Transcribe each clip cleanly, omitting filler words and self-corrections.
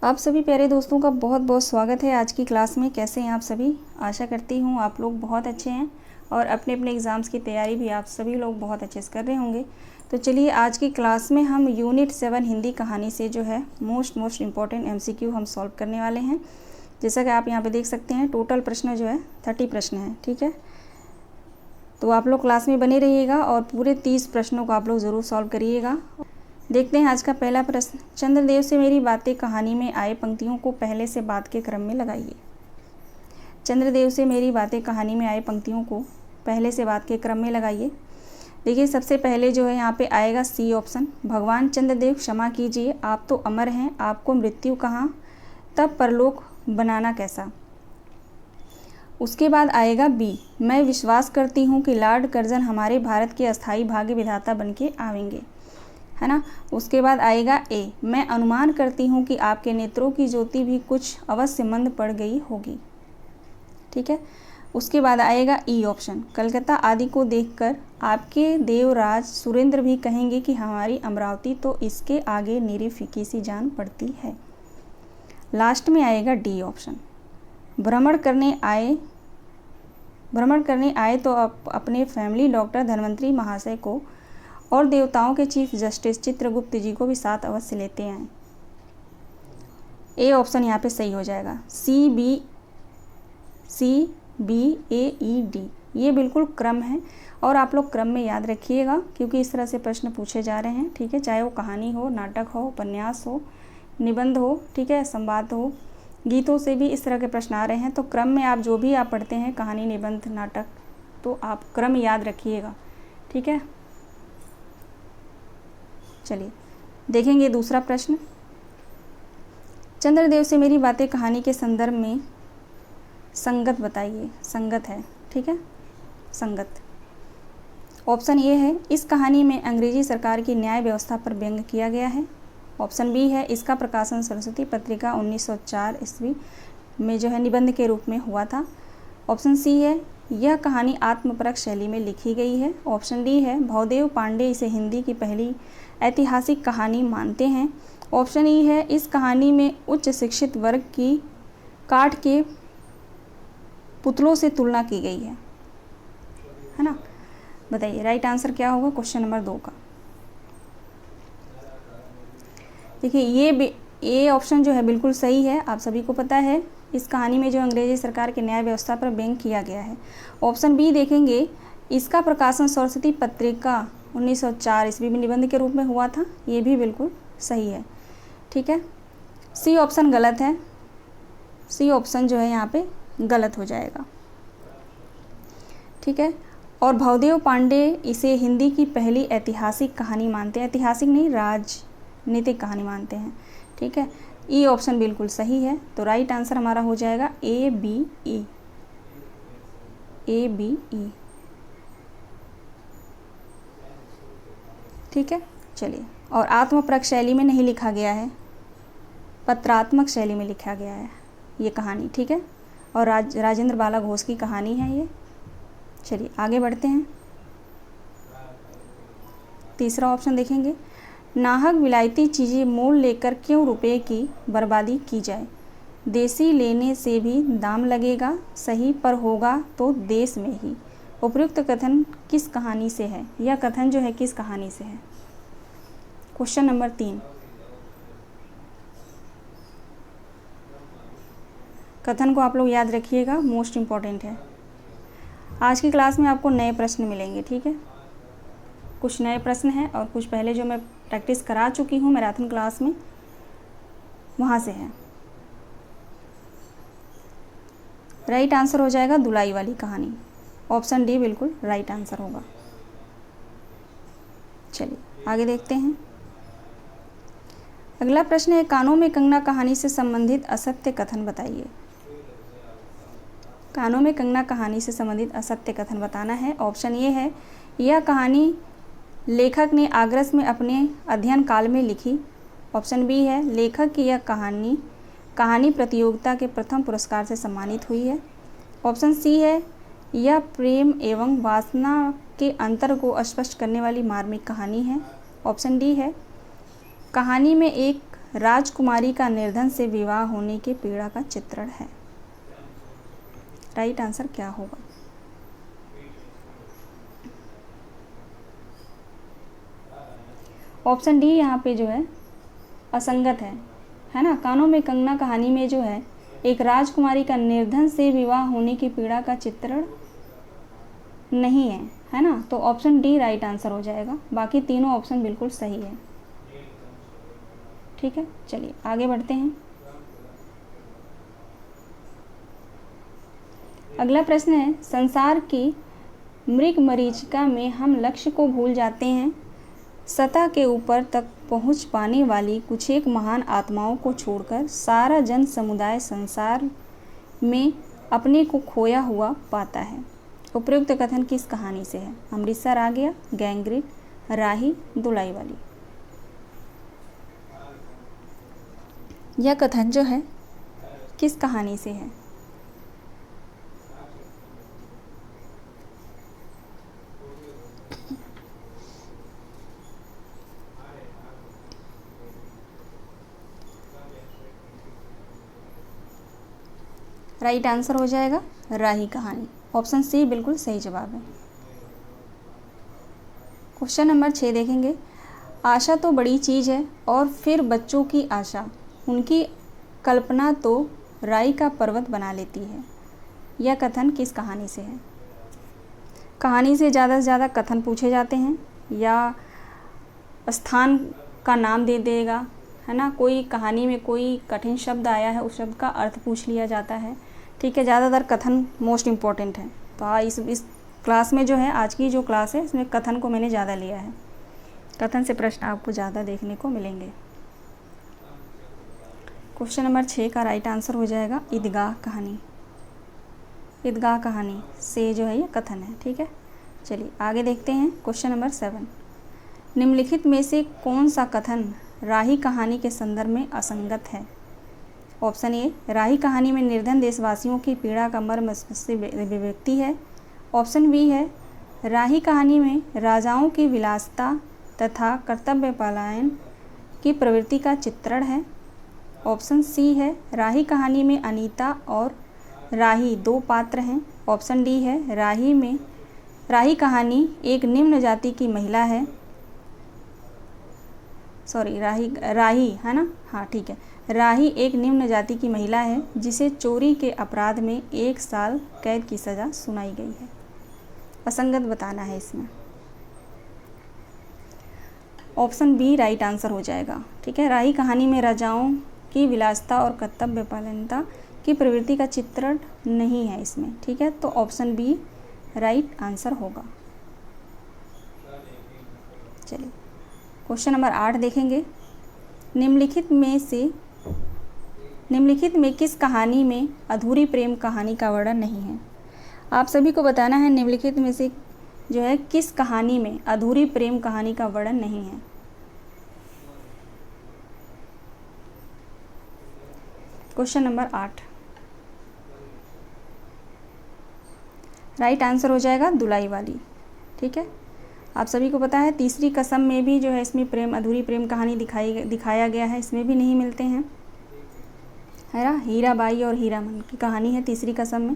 आप सभी प्यारे दोस्तों का बहुत बहुत स्वागत है आज की क्लास में। कैसे हैं आप सभी? आशा करती हूँ आप लोग बहुत अच्छे हैं और अपने अपने एग्ज़ाम्स की तैयारी भी आप सभी लोग बहुत अच्छे से कर रहे होंगे। तो चलिए आज की क्लास में हम यूनिट 7 हिंदी कहानी से जो है मोस्ट इम्पॉर्टेंट MCQ हम सॉल्व करने वाले हैं। जैसा कि आप यहाँ पे देख सकते हैं टोटल प्रश्न जो है 30 प्रश्न हैं। ठीक है, तो आप लोग क्लास में बने रहिएगा और पूरे 30 प्रश्नों को आप लोग ज़रूर सॉल्व करिएगा। देखते हैं आज का पहला प्रश्न। चंद्रदेव से मेरी बातें कहानी में आए पंक्तियों को पहले से बात के क्रम में लगाइए। चंद्रदेव से मेरी बातें कहानी में आए पंक्तियों को पहले से बात के क्रम में लगाइए। देखिए सबसे पहले जो है यहाँ पे आएगा सी ऑप्शन, भगवान चंद्रदेव क्षमा कीजिए, आप तो अमर हैं, आपको मृत्यु कहाँ, तब परलोक बनाना कैसा। उसके बाद आएगा बी, मैं विश्वास करती हूँ कि लॉर्ड कर्जन हमारे भारत के अस्थायी भाग्य विधाता बन के आवेंगे, है ना। उसके बाद आएगा ए, मैं अनुमान करती हूँ कि आपके नेत्रों की ज्योति भी कुछ अवश्य मंद पड़ गई होगी। ठीक है, उसके बाद आएगा ई ऑप्शन, कलकत्ता आदि को देखकर आपके देवराज सुरेंद्र भी कहेंगे कि हमारी अमरावती तो इसके आगे निरी फीकी सी जान पड़ती है। लास्ट में आएगा डी ऑप्शन, भ्रमण करने आए तो अपने फैमिली डॉक्टर धन्वंतरी महाशय को और देवताओं के चीफ जस्टिस चित्रगुप्त जी को भी साथ अवश्य लेते आए। ए ऑप्शन यहाँ पे सही हो जाएगा, CBAED, ये बिल्कुल क्रम है और आप लोग क्रम में याद रखिएगा क्योंकि इस तरह से प्रश्न पूछे जा रहे हैं। ठीक है, चाहे वो कहानी हो, नाटक हो, उपन्यास हो, निबंध हो, ठीक है, संवाद हो, गीतों से भी इस तरह के प्रश्न आ रहे हैं। तो क्रम में आप जो भी आप पढ़ते हैं, कहानी, निबंध, नाटक, तो आप क्रम याद रखिएगा। ठीक है, चलिए देखेंगे दूसरा प्रश्न। चंद्रदेव से मेरी बातें कहानी के संदर्भ में संगत बताइए। संगत है, ठीक है, संगत। ऑप्शन ए है, इस कहानी में अंग्रेजी सरकार की न्याय व्यवस्था पर व्यंग किया गया है। ऑप्शन बी है, इसका प्रकाशन सरस्वती पत्रिका 1904 ईस्वी में जो है निबंध के रूप में हुआ था। ऑप्शन सी है, यह कहानी आत्मपरक शैली में लिखी गई है। ऑप्शन डी है, भवदेव पांडे इसे हिंदी की पहली ऐतिहासिक कहानी मानते हैं। ऑप्शन ई है, इस कहानी में उच्च शिक्षित वर्ग की काठ के पुतलों से तुलना की गई है ना। बताइए राइट आंसर क्या होगा क्वेश्चन नंबर 2 का। देखिए ये ए ऑप्शन जो है बिल्कुल सही है, आप सभी को पता है इस कहानी में जो अंग्रेजी सरकार की न्याय व्यवस्था पर व्यंग किया गया है। ऑप्शन बी देखेंगे, इसका प्रकाशन सरस्वती पत्रिका 1904 ईस्वी में निबंध के रूप में हुआ था, ये भी बिल्कुल सही है। ठीक है, सी ऑप्शन गलत है, सी ऑप्शन जो है यहाँ पे गलत हो जाएगा। ठीक है, और भवदेव पांडे इसे हिंदी की पहली ऐतिहासिक कहानी मानते हैं, ऐतिहासिक नहीं राजनीतिक कहानी मानते हैं। ठीक है, ई ऑप्शन बिल्कुल सही है, तो राइट आंसर हमारा हो जाएगा ABE। ठीक है, चलिए, और आत्मपरक शैली में नहीं लिखा गया है, पत्रात्मक शैली में लिखा गया है ये कहानी। ठीक है, और राजेंद्र बाला घोष की कहानी है ये। चलिए आगे बढ़ते हैं। तीसरा ऑप्शन देखेंगे, नाहक विलायती चीज़ें मोल लेकर क्यों रुपए की बर्बादी की जाए, देसी लेने से भी दाम लगेगा, सही पर होगा तो देश में ही। उपयुक्त कथन किस कहानी से है, यह कथन जो है किस कहानी से है। क्वेश्चन नंबर 3, कथन को आप लोग याद रखिएगा, मोस्ट इम्पॉर्टेंट है। आज की क्लास में आपको नए प्रश्न मिलेंगे। ठीक है, कुछ नए प्रश्न हैं और कुछ पहले जो मैं प्रैक्टिस करा चुकी हूँ मैराथन क्लास में, वहाँ से है। राइट आंसर हो जाएगा दुलाई वाली कहानी, ऑप्शन डी बिल्कुल राइट आंसर होगा। चलिए आगे देखते हैं। अगला प्रश्न है, कानों में कंगना कहानी से संबंधित असत्य कथन बताइए। कानों में कंगना कहानी से संबंधित असत्य कथन बताना है। ऑप्शन ए है, यह कहानी लेखक ने आगरस में अपने अध्ययन काल में लिखी। ऑप्शन बी है, लेखक की यह कहानी प्रतियोगिता के प्रथम पुरस्कार से सम्मानित हुई है। ऑप्शन सी है, यह प्रेम एवं वासना के अंतर को स्पष्ट करने वाली मार्मिक कहानी है। ऑप्शन डी है, कहानी में एक राजकुमारी का निर्धन से विवाह होने की पीड़ा का चित्रण है। राइट आंसर क्या होगा? ऑप्शन डी यहाँ पे जो है असंगत है ना। कानों में कंगना कहानी में जो है एक राजकुमारी का निर्धन से विवाह होने की पीड़ा का चित्रण नहीं है ना। तो ऑप्शन डी राइट आंसर हो जाएगा। बाकी तीनों ऑप्शन बिल्कुल सही है। ठीक है, चलिए आगे बढ़ते हैं। अगला प्रश्न है, संसार की मृग मरीचिका में हम लक्ष्य को भूल जाते हैं। सतह के ऊपर तक पहुंच पाने वाली कुछ एक महान आत्माओं को छोड़कर सारा जन समुदाय संसार में अपने को खोया हुआ पाता है। उपयुक्त कथन किस कहानी से है? अमृतसर आ गया, गैंग्रीन, राही, दुलाई वाली। यह कथन जो है किस कहानी से है? राइट आंसर हो जाएगा राही कहानी। ऑप्शन सी बिल्कुल सही जवाब है। क्वेश्चन नंबर 6 देखेंगे। आशा तो बड़ी चीज़ है और फिर बच्चों की आशा, उनकी कल्पना तो राई का पर्वत बना लेती है। यह कथन किस कहानी से है? कहानी से ज़्यादा कथन पूछे जाते हैं या स्थान का नाम दे देगा, है ना। कोई कहानी में कोई कठिन शब्द आया है, उस शब्द का अर्थ पूछ लिया जाता है। ठीक है, ज़्यादातर कथन मोस्ट इम्पॉर्टेंट है। तो इस क्लास में जो है, आज की जो क्लास है, इसमें कथन को मैंने ज़्यादा लिया है। कथन से प्रश्न आपको ज़्यादा देखने को मिलेंगे। क्वेश्चन नंबर 6 का राइट आंसर हो जाएगा ईदगाह कहानी। ईदगाह कहानी से जो है ये कथन है। ठीक है, चलिए आगे देखते हैं। क्वेश्चन नंबर 7, निम्नलिखित में से कौन सा कथन राही कहानी के संदर्भ में असंगत है? ऑप्शन ए, राही कहानी में निर्धन देशवासियों की पीड़ा का मर्म से अभिव्यक्ति है। ऑप्शन बी है, राही कहानी में राजाओं की विलासिता तथा कर्तव्य पलायन की प्रवृत्ति का चित्रण है। ऑप्शन सी है, राही कहानी में अनीता और राही दो पात्र हैं। ऑप्शन डी है, राही कहानी एक निम्न जाति की महिला है। सॉरी, राही है ना, हाँ ठीक है। राही एक निम्न जाति की महिला है जिसे चोरी के अपराध में 1 साल कैद की सज़ा सुनाई गई है। असंगत बताना है इसमें। ऑप्शन बी राइट आंसर हो जाएगा। ठीक है, राही कहानी में राजाओं की विलासिता और कर्तव्य पालनता की प्रवृत्ति का चित्रण नहीं है इसमें। ठीक है, तो ऑप्शन बी राइट आंसर होगा। चलिए क्वेश्चन नंबर 8 देखेंगे। निम्नलिखित में किस कहानी में अधूरी प्रेम कहानी का वर्णन नहीं है? आप सभी को बताना है निम्नलिखित में से जो है किस कहानी में अधूरी प्रेम कहानी का वर्णन नहीं है। क्वेश्चन नंबर 8 राइट आंसर हो जाएगा दुलाई वाली। ठीक है, आप सभी को पता है तीसरी कसम में भी जो है इसमें अधूरी प्रेम कहानी दिखाया गया है, इसमें भी नहीं मिलते हैं, है ना। हीराबाई और हीरामन की कहानी है तीसरी कसम में।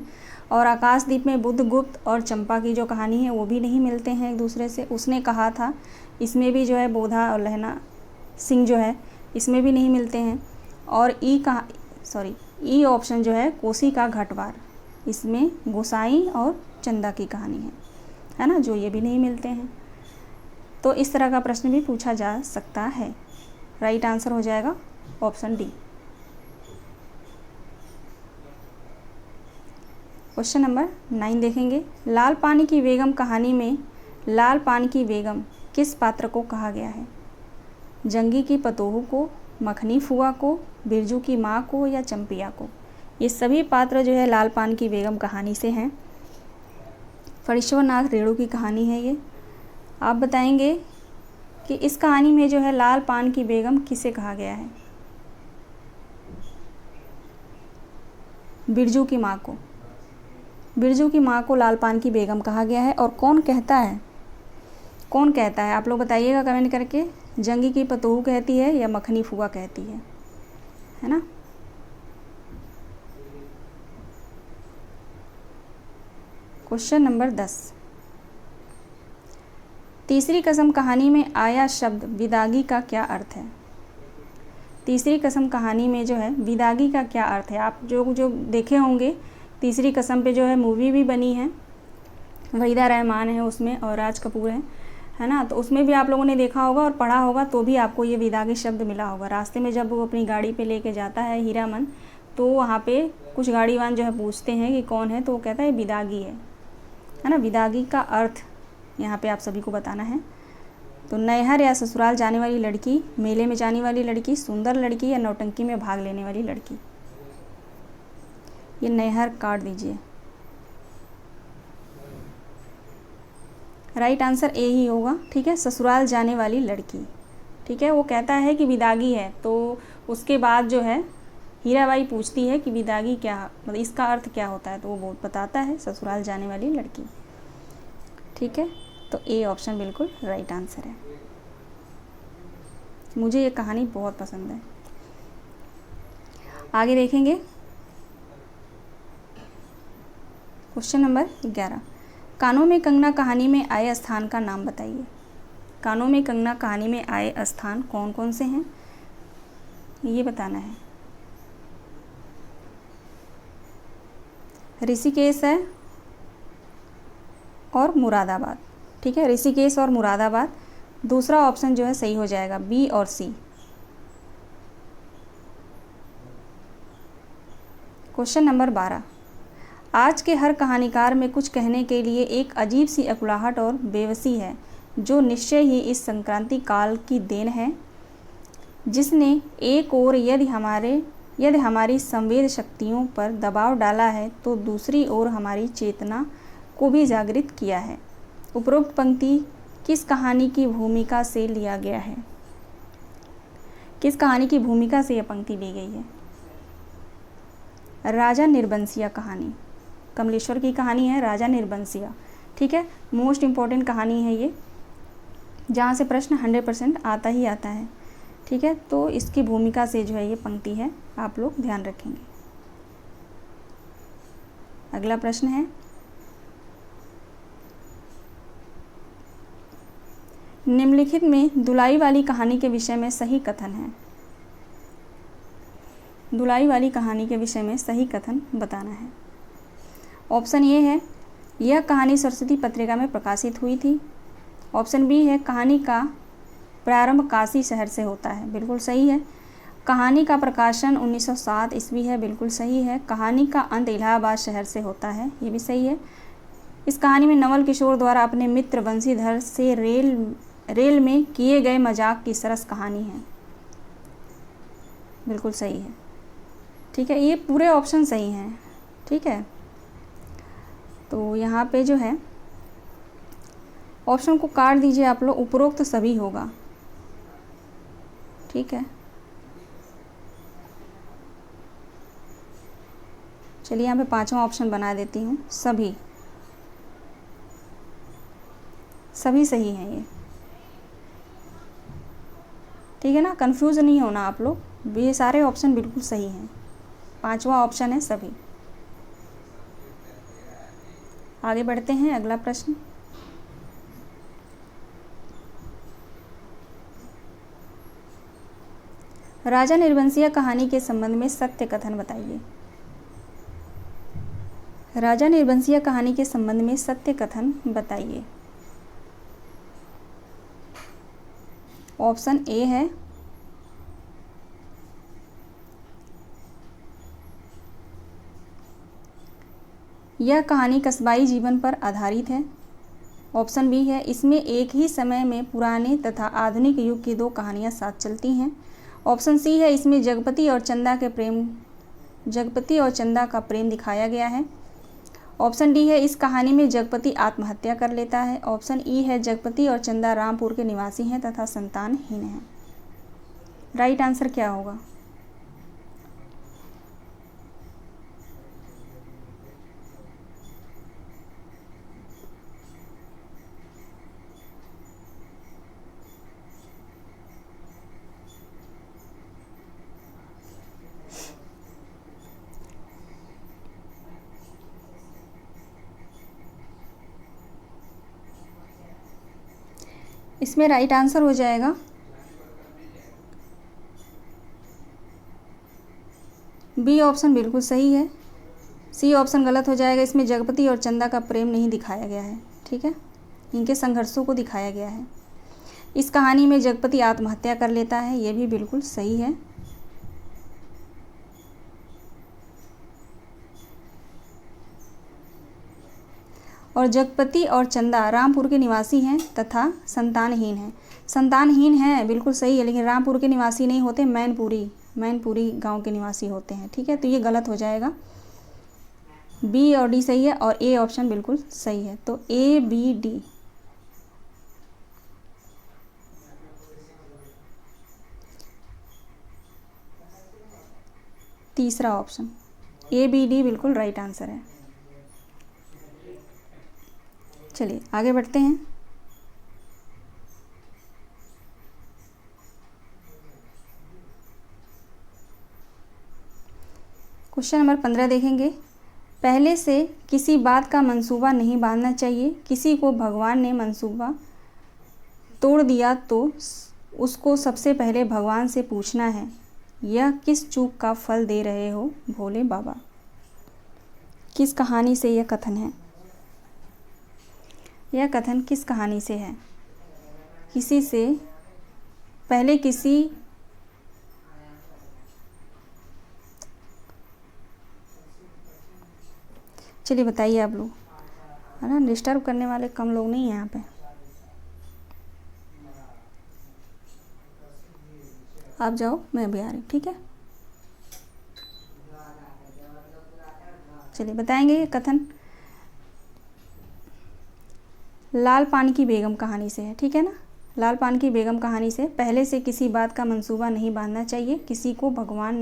और आकाशदीप में बुद्धगुप्त और चंपा की जो कहानी है वो भी नहीं मिलते हैं एक दूसरे से। उसने कहा था, इसमें भी जो है बोधा और लहना सिंह जो है इसमें भी नहीं मिलते हैं। और ई ऑप्शन जो है कोसी का घटवार, इसमें गोसाई और चंदा की कहानी है ना, जो ये भी नहीं मिलते हैं। तो इस तरह का प्रश्न भी पूछा जा सकता है। राइट आंसर हो जाएगा ऑप्शन डी। क्वेश्चन नंबर 9 देखेंगे। लाल पानी की बेगम कहानी में लाल पानी की बेगम किस पात्र को कहा गया है? जंगी की पतोहू को, मखनी फुआ को, बिरजू की माँ को या चंपिया को? ये सभी पात्र जो है लाल पान की बेगम कहानी से हैं। फणीश्वर नाथ रेणु की कहानी है ये। आप बताएंगे कि इस कहानी में जो है लाल पान की बेगम किसे कहा गया है? बिरजू की माँ को। बिरजू की माँ को लाल पान की बेगम कहा गया है। और कौन कहता है? आप लोग बताइएगा कमेंट करके। जंगी की पतोहू कहती है या मखनी फुआ कहती है? है ना। क्वेश्चन नंबर 10, तीसरी कसम कहानी में आया शब्द विदागी का क्या अर्थ है। तीसरी कसम कहानी में जो है विदागी का क्या अर्थ है। आप जो देखे होंगे, तीसरी कसम पे जो है मूवी भी बनी है, वहीदा रहमान है उसमें और राज कपूर है ना। तो उसमें भी आप लोगों ने देखा होगा और पढ़ा होगा, तो भी आपको ये विदागी शब्द मिला होगा। रास्ते में जब वो अपनी गाड़ी पे लेके जाता है हीरामन, तो वहाँ पे कुछ गाड़ीवान जो है पूछते हैं कि कौन है, तो वो कहता है विदागी है ना। विदागी का अर्थ यहाँ पे आप सभी को बताना है। तो नैहर या ससुराल जाने वाली लड़की, मेले में जाने वाली लड़की, सुंदर लड़की या नौटंकी में भाग लेने वाली लड़की। ये नैहर काट दीजिए, राइट आंसर ए ही होगा। ठीक है, ससुराल जाने वाली लड़की। ठीक है, वो कहता है कि विदागी है, तो उसके बाद जो है हीराबाई पूछती है कि विदागी क्या, मतलब इसका अर्थ क्या होता है, तो वो बताता है ससुराल जाने वाली लड़की। ठीक है, तो ए ऑप्शन बिल्कुल राइट आंसर है। मुझे ये कहानी बहुत पसंद है। आगे देखेंगे क्वेश्चन नंबर 11, कानों में कंगना कहानी में आए स्थान का नाम बताइए। कानों में कंगना कहानी में आए स्थान कौन कौन से हैं, ये बताना है। ऋषिकेश है और मुरादाबाद। ठीक है, ऋषिकेश और मुरादाबाद। दूसरा ऑप्शन जो है सही हो जाएगा, बी और सी। क्वेश्चन नंबर 12, आज के हर कहानीकार में कुछ कहने के लिए एक अजीब सी अकुलाहट और बेबसी है, जो निश्चय ही इस संक्रांति काल की देन है, जिसने एक ओर यदि हमारी संवेद शक्तियों पर दबाव डाला है, तो दूसरी ओर हमारी चेतना को भी जागृत किया है। उपरोक्त पंक्ति किस कहानी की भूमिका से लिया गया है। किस कहानी की भूमिका से यह पंक्ति ली गई है। राजा निर्बंसिया कहानी, कमलेश्वर की कहानी है राजा निर्बंसिया। ठीक है, मोस्ट इम्पॉर्टेंट कहानी है ये, जहाँ से प्रश्न 100% आता ही आता है। ठीक है, तो इसकी भूमिका से जो है ये पंक्ति है, आप लोग ध्यान रखेंगे। अगला प्रश्न है, निम्नलिखित में दुलाई वाली कहानी के विषय में सही कथन है। दुलाई वाली कहानी के विषय में सही कथन बताना है। ऑप्शन ए है, यह कहानी सरस्वती पत्रिका में प्रकाशित हुई थी। ऑप्शन बी है, कहानी का प्रारंभ काशी शहर से होता है, बिल्कुल सही है। कहानी का प्रकाशन 1907 ईस्वी है, बिल्कुल सही है। कहानी का अंत इलाहाबाद शहर से होता है, ये भी सही है। इस कहानी में नवल किशोर द्वारा अपने मित्र बंशीधर से रेल में किए गए मजाक की सरस कहानी है, बिल्कुल सही है। ठीक है, ये पूरे ऑप्शन सही हैं। ठीक है, तो यहाँ पे जो है ऑप्शन को काट दीजिए आप लोग, उपरोक्त सभी होगा। ठीक है, चलिए यहाँ पे पांचवा ऑप्शन बना देती हूँ, सभी सही हैं ये। ठीक है ना, कंफ्यूज नहीं होना आप लोग, ये सारे ऑप्शन बिल्कुल सही हैं। पांचवा ऑप्शन है सभी। आगे बढ़ते हैं, अगला प्रश्न, राजा निर्बंसिया कहानी के संबंध में सत्य कथन बताइए। राजा निर्बंसिया कहानी के संबंध में सत्य कथन बताइए। ऑप्शन ए है, यह कहानी कस्बाई जीवन पर आधारित है। ऑप्शन बी है, इसमें एक ही समय में पुराने तथा आधुनिक युग की दो कहानियां साथ चलती हैं। ऑप्शन सी है, इसमें जगपति और चंदा का प्रेम दिखाया गया है। ऑप्शन डी है, इस कहानी में जगपति आत्महत्या कर लेता है। ऑप्शन ई है, जगपति और चंदा रामपुर के निवासी हैं तथा संतानहीन हैं। राइट आंसर क्या होगा। इसमें राइट आंसर हो जाएगा बी ऑप्शन बिल्कुल सही है। सी ऑप्शन गलत हो जाएगा। इसमें जगपति और चंदा का प्रेम नहीं दिखाया गया है, ठीक है, इनके संघर्षों को दिखाया गया है। इस कहानी में जगपति आत्महत्या कर लेता है, ये भी बिल्कुल सही है। और जगपति और चंदा रामपुर के निवासी हैं तथा संतानहीन हैं। संतानहीन हैं बिल्कुल सही है, लेकिन रामपुर के निवासी नहीं होते, मैनपुरी गांव के निवासी होते हैं, ठीक है, तो ये गलत हो जाएगा। बी और डी सही है और ए ऑप्शन बिल्कुल सही है, तो ए बी डी। तीसरा ऑप्शन ए बी डी बिल्कुल राइट आंसर है। चलिए आगे बढ़ते हैं। क्वेश्चन नंबर 15 देखेंगे। पहले से किसी बात का मंसूबा नहीं बांधना चाहिए। किसी को भगवान ने मंसूबा तोड़ दिया तो उसको सबसे पहले भगवान से पूछना है, यह किस चूक का फल दे रहे हो भोले बाबा। किस कहानी से यह कथन है? यह कथन किस कहानी से है? किसी से पहले किसी चलिए बताइए आप लोग, है ना, डिस्टर्ब करने वाले कम लोग नहीं हैं यहाँ पे। आप जाओ, मैं भी आ रही, ठीक है। चलिए बताएंगे ये कथन लाल पान की बेगम कहानी से है, ठीक है ना। लाल पान की बेगम कहानी से पहले से किसी बात का मंसूबा नहीं बांधना चाहिए। किसी को भगवान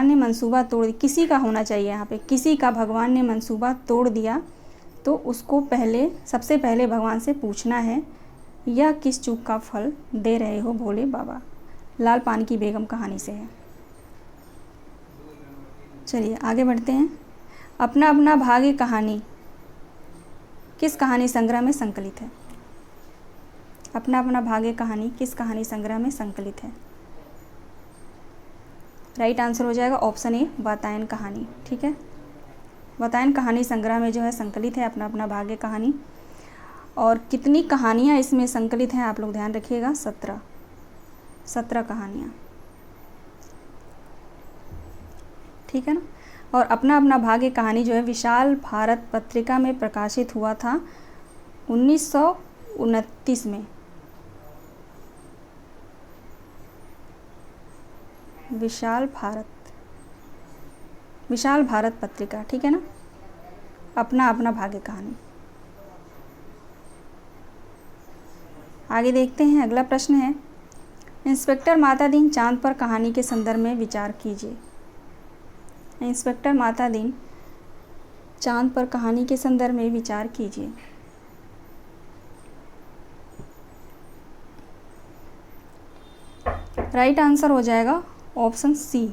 ने मंसूबा तोड़, किसी का होना चाहिए यहाँ पे, किसी का भगवान ने मंसूबा तोड़ दिया तो उसको सबसे पहले भगवान से पूछना है, यह किस चूक का फल दे रहे हो भोले बाबा। लाल पान की बेगम कहानी से है। चलिए आगे बढ़ते हैं। अपना अपना भाग्य कहानी किस कहानी संग्रह में संकलित है? अपना अपना भाग्य कहानी किस कहानी संग्रह में संकलित है? राइट आंसर हो जाएगा ऑप्शन ए, वातायन कहानी, ठीक है। वातायन कहानी संग्रह में जो है संकलित है अपना अपना भाग्य कहानी। और कितनी कहानियाँ इसमें संकलित हैं आप लोग ध्यान रखिएगा, 17 कहानियाँ, ठीक है ना। और अपना अपना भाग्य कहानी जो है विशाल भारत पत्रिका में प्रकाशित हुआ था 1929 में। विशाल भारत पत्रिका, ठीक है ना। अपना अपना भाग्य कहानी। आगे देखते हैं, अगला प्रश्न है, इंस्पेक्टर मातादीन चांद पर कहानी के संदर्भ में विचार कीजिए। इंस्पेक्टर मातादीन चांद पर कहानी के संदर्भ में विचार कीजिए। राइट आंसर हो जाएगा ऑप्शन सी।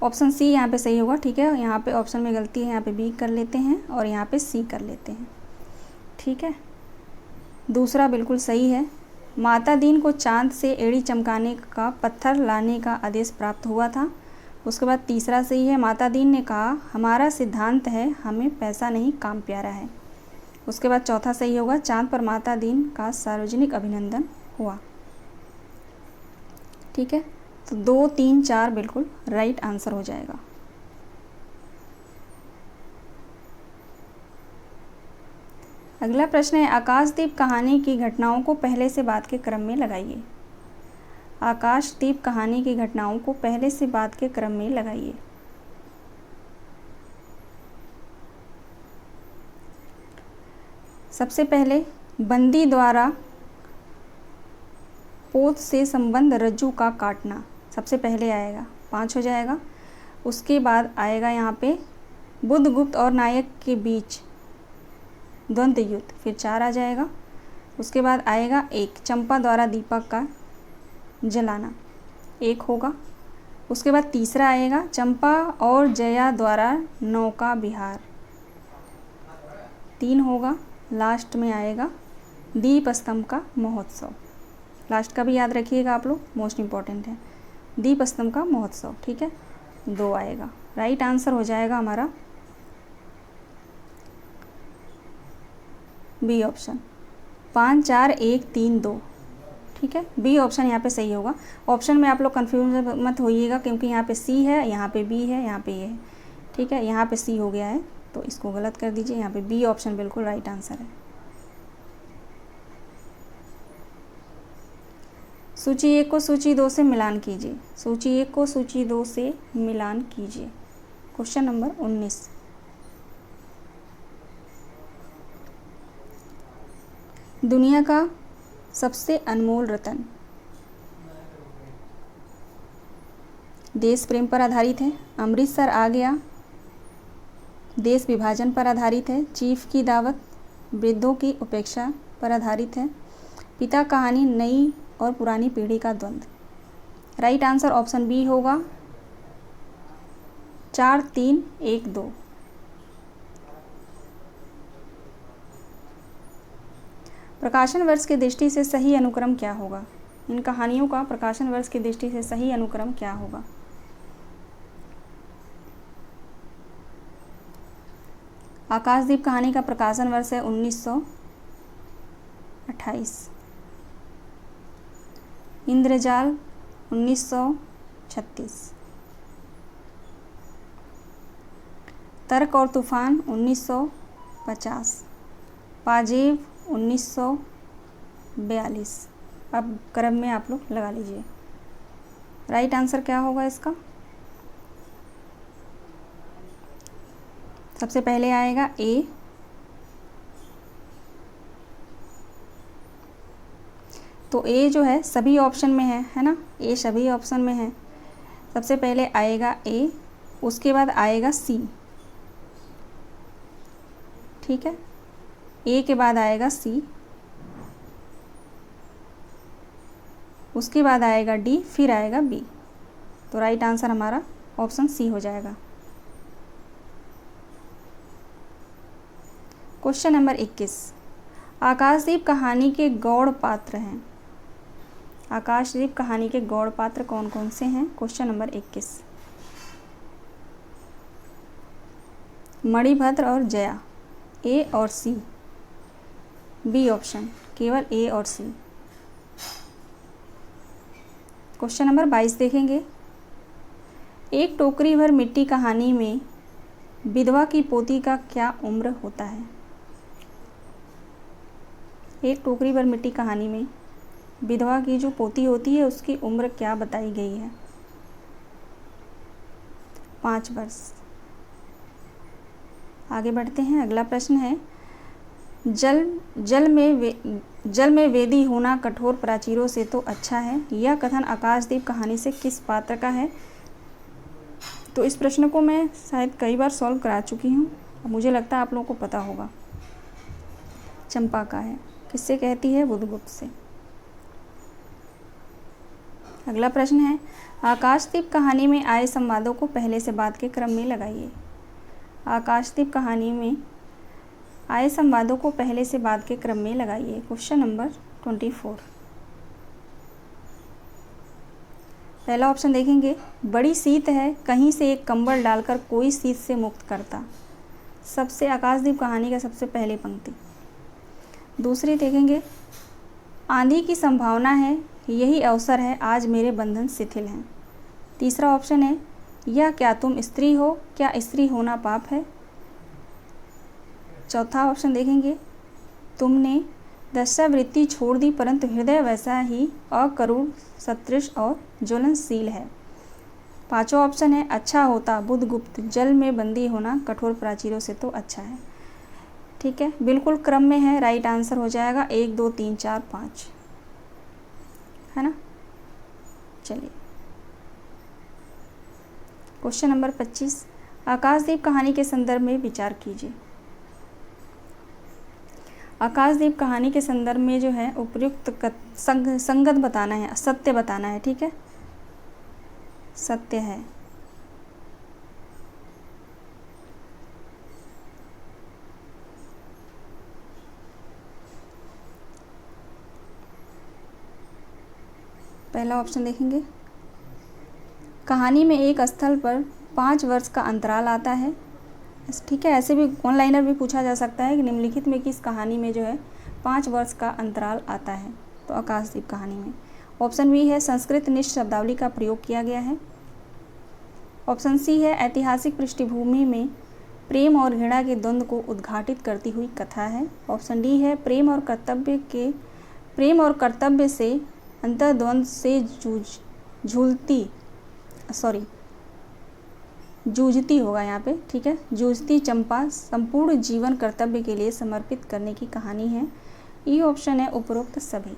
ऑप्शन सी यहाँ पे सही होगा, ठीक है। यहाँ पे ऑप्शन में गलती है, यहाँ पे बी कर लेते हैं और यहाँ पे सी कर लेते हैं, ठीक है। दूसरा बिल्कुल सही है। माता दीन को चांद से एड़ी चमकाने का पत्थर लाने का आदेश प्राप्त हुआ था। उसके बाद तीसरा सही है, माता दीन ने कहा हमारा सिद्धांत है, हमें पैसा नहीं काम प्यारा है। उसके बाद चौथा सही होगा, चांद पर माता दीन का सार्वजनिक अभिनंदन हुआ, ठीक है। तो 2, 3, 4 बिल्कुल राइट आंसर हो जाएगा। अगला प्रश्न है, आकाशदीप कहानी की घटनाओं को पहले से बाद के क्रम में लगाइए। आकाशदीप कहानी की घटनाओं को पहले से बाद के क्रम में लगाइए। सबसे पहले बंदी द्वारा पोत से संबंध रज्जू का काटना सबसे पहले आएगा, 5 हो जाएगा। उसके बाद आएगा यहाँ पे बुद्धगुप्त और नायक के बीच द्वंद्व युद्ध, फिर 4 आ जाएगा। उसके बाद आएगा 1, चंपा द्वारा दीपक का जलाना, 1 होगा। उसके बाद तीसरा आएगा चंपा और जया द्वारा नौका विहार, 3 होगा। लास्ट में आएगा दीप स्तंभ का महोत्सव। लास्ट का भी याद रखिएगा आप लोग, मोस्ट इम्पॉर्टेंट है, दीप स्तंभ का महोत्सव। ठीक है, 2 आएगा। राइट आंसर हो जाएगा हमारा बी ऑप्शन, 5 4 1 3 2। ठीक है, बी ऑप्शन यहाँ पे सही होगा। ऑप्शन में आप लोग कन्फ्यूज मत होइएगा, क्योंकि यहाँ पे सी है, यहाँ पे बी है, यहाँ पे ये है। ठीक है, यहाँ पे सी हो गया है तो इसको गलत कर दीजिए, यहाँ पे बी ऑप्शन बिल्कुल राइट आंसर है। सूची 1 को सूची 2 से मिलान कीजिए। सूची 1 को सूची 2 से मिलान कीजिए। Question number 19। दुनिया का सबसे अनमोल रत्न देश प्रेम पर आधारित है, अमृतसर आ गया देश विभाजन पर आधारित है, चीफ की दावत वृद्धों की उपेक्षा पर आधारित है, पिता कहानी नई और पुरानी पीढ़ी का द्वंद्व। राइट आंसर ऑप्शन बी होगा, 4 3 1 2। प्रकाशन वर्ष की दृष्टि से सही अनुक्रम क्या होगा? इन कहानियों का प्रकाशन वर्ष की दृष्टि से सही अनुक्रम क्या होगा? आकाशदीप कहानी का प्रकाशन वर्ष है 1928, इंद्रजाल 1936, तर्क और तूफान 1950, पाजेब 1942। अब क्रम में आप लोग लगा लीजिए। राइट आंसर क्या होगा इसका? सबसे पहले आएगा ए, तो ए जो है सभी ऑप्शन में है ना, ए सभी ऑप्शन में है। सबसे पहले आएगा ए, उसके बाद आएगा सी। ठीक है, ए के बाद आएगा सी, उसके बाद आएगा डी, फिर आएगा बी। तो राइट आंसर हमारा ऑप्शन सी हो जाएगा। Question number 21। आकाशदीप कहानी के गौड़ पात्र हैं। आकाशदीप कहानी के गौड़ पात्र कौन कौन से हैं? Question number 21। मणिभद्र और जया, ए और सी, बी ऑप्शन, केवल ए और सी। क्वेश्चन नंबर 22 देखेंगे। एक टोकरी भर मिट्टी कहानी में विधवा की पोती का क्या उम्र होता है? एक टोकरी भर मिट्टी कहानी में विधवा की जो पोती होती है उसकी उम्र क्या बताई गई है? 5 वर्ष। आगे बढ़ते हैं, अगला प्रश्न है, जल में वेदी होना कठोर प्राचीरों से तो अच्छा है, यह कथन आकाशदीप कहानी से किस पात्र का है? तो इस प्रश्न को मैं शायद कई बार सॉल्व करा चुकी हूँ, मुझे लगता है आप लोगों को पता होगा। चंपा का है। किससे कहती है? बुधगुप्त से। अगला प्रश्न है, आकाशदीप कहानी में आए संवादों को पहले से बाद के क्रम में लगाइए। आकाशदीप कहानी में आए संवादों को पहले से बाद के क्रम में लगाइए। Question number 24। पहला ऑप्शन देखेंगे, बड़ी शीत है, कहीं से एक कंबल डालकर कोई शीत से मुक्त करता। सबसे आकाशदीप कहानी का सबसे पहली पंक्ति। दूसरी देखेंगे, आंधी की संभावना है, यही अवसर है, आज मेरे बंधन शिथिल हैं। तीसरा ऑप्शन है, यह क्या तुम स्त्री हो, क्या स्त्री होना पाप है। चौथा ऑप्शन देखेंगे, तुमने दस्यावृत्ति छोड़ दी परंतु हृदय वैसा ही अकरुण, सदृश और ज्वलनशील है। पांचवा ऑप्शन है, अच्छा होता बुधगुप्त, जल में बंदी होना कठोर प्राचीरों से तो अच्छा है। ठीक है, बिल्कुल क्रम में है। राइट आंसर हो जाएगा 1 2 3 4 5, है ना। चलिए क्वेश्चन नंबर 25। आकाशदीप कहानी के संदर्भ में विचार कीजिए। आकाशदीप कहानी के संदर्भ में जो है उपयुक्त संगत बताना है, सत्य बताना है। ठीक है, सत्य है। पहला ऑप्शन देखेंगे, कहानी में एक स्थल पर 5 वर्ष का अंतराल आता है। ठीक है, ऐसे भी ऑनलाइनर भी पूछा जा सकता है कि निम्नलिखित में किस कहानी में जो है 5 वर्ष का अंतराल आता है, तो आकाशदीप कहानी में। ऑप्शन बी है संस्कृत निष्ठ शब्दावली का प्रयोग किया गया है। ऑप्शन सी है ऐतिहासिक पृष्ठभूमि में प्रेम और घृणा के द्वंद्व को उद्घाटित करती हुई कथा है। ऑप्शन डी है प्रेम और कर्तव्य से अंतर्द्वंद से जूझती होगा यहाँ पे, ठीक है, जूझती चंपा संपूर्ण जीवन कर्तव्य के लिए समर्पित करने की कहानी है। ये ऑप्शन है उपरोक्त सभी।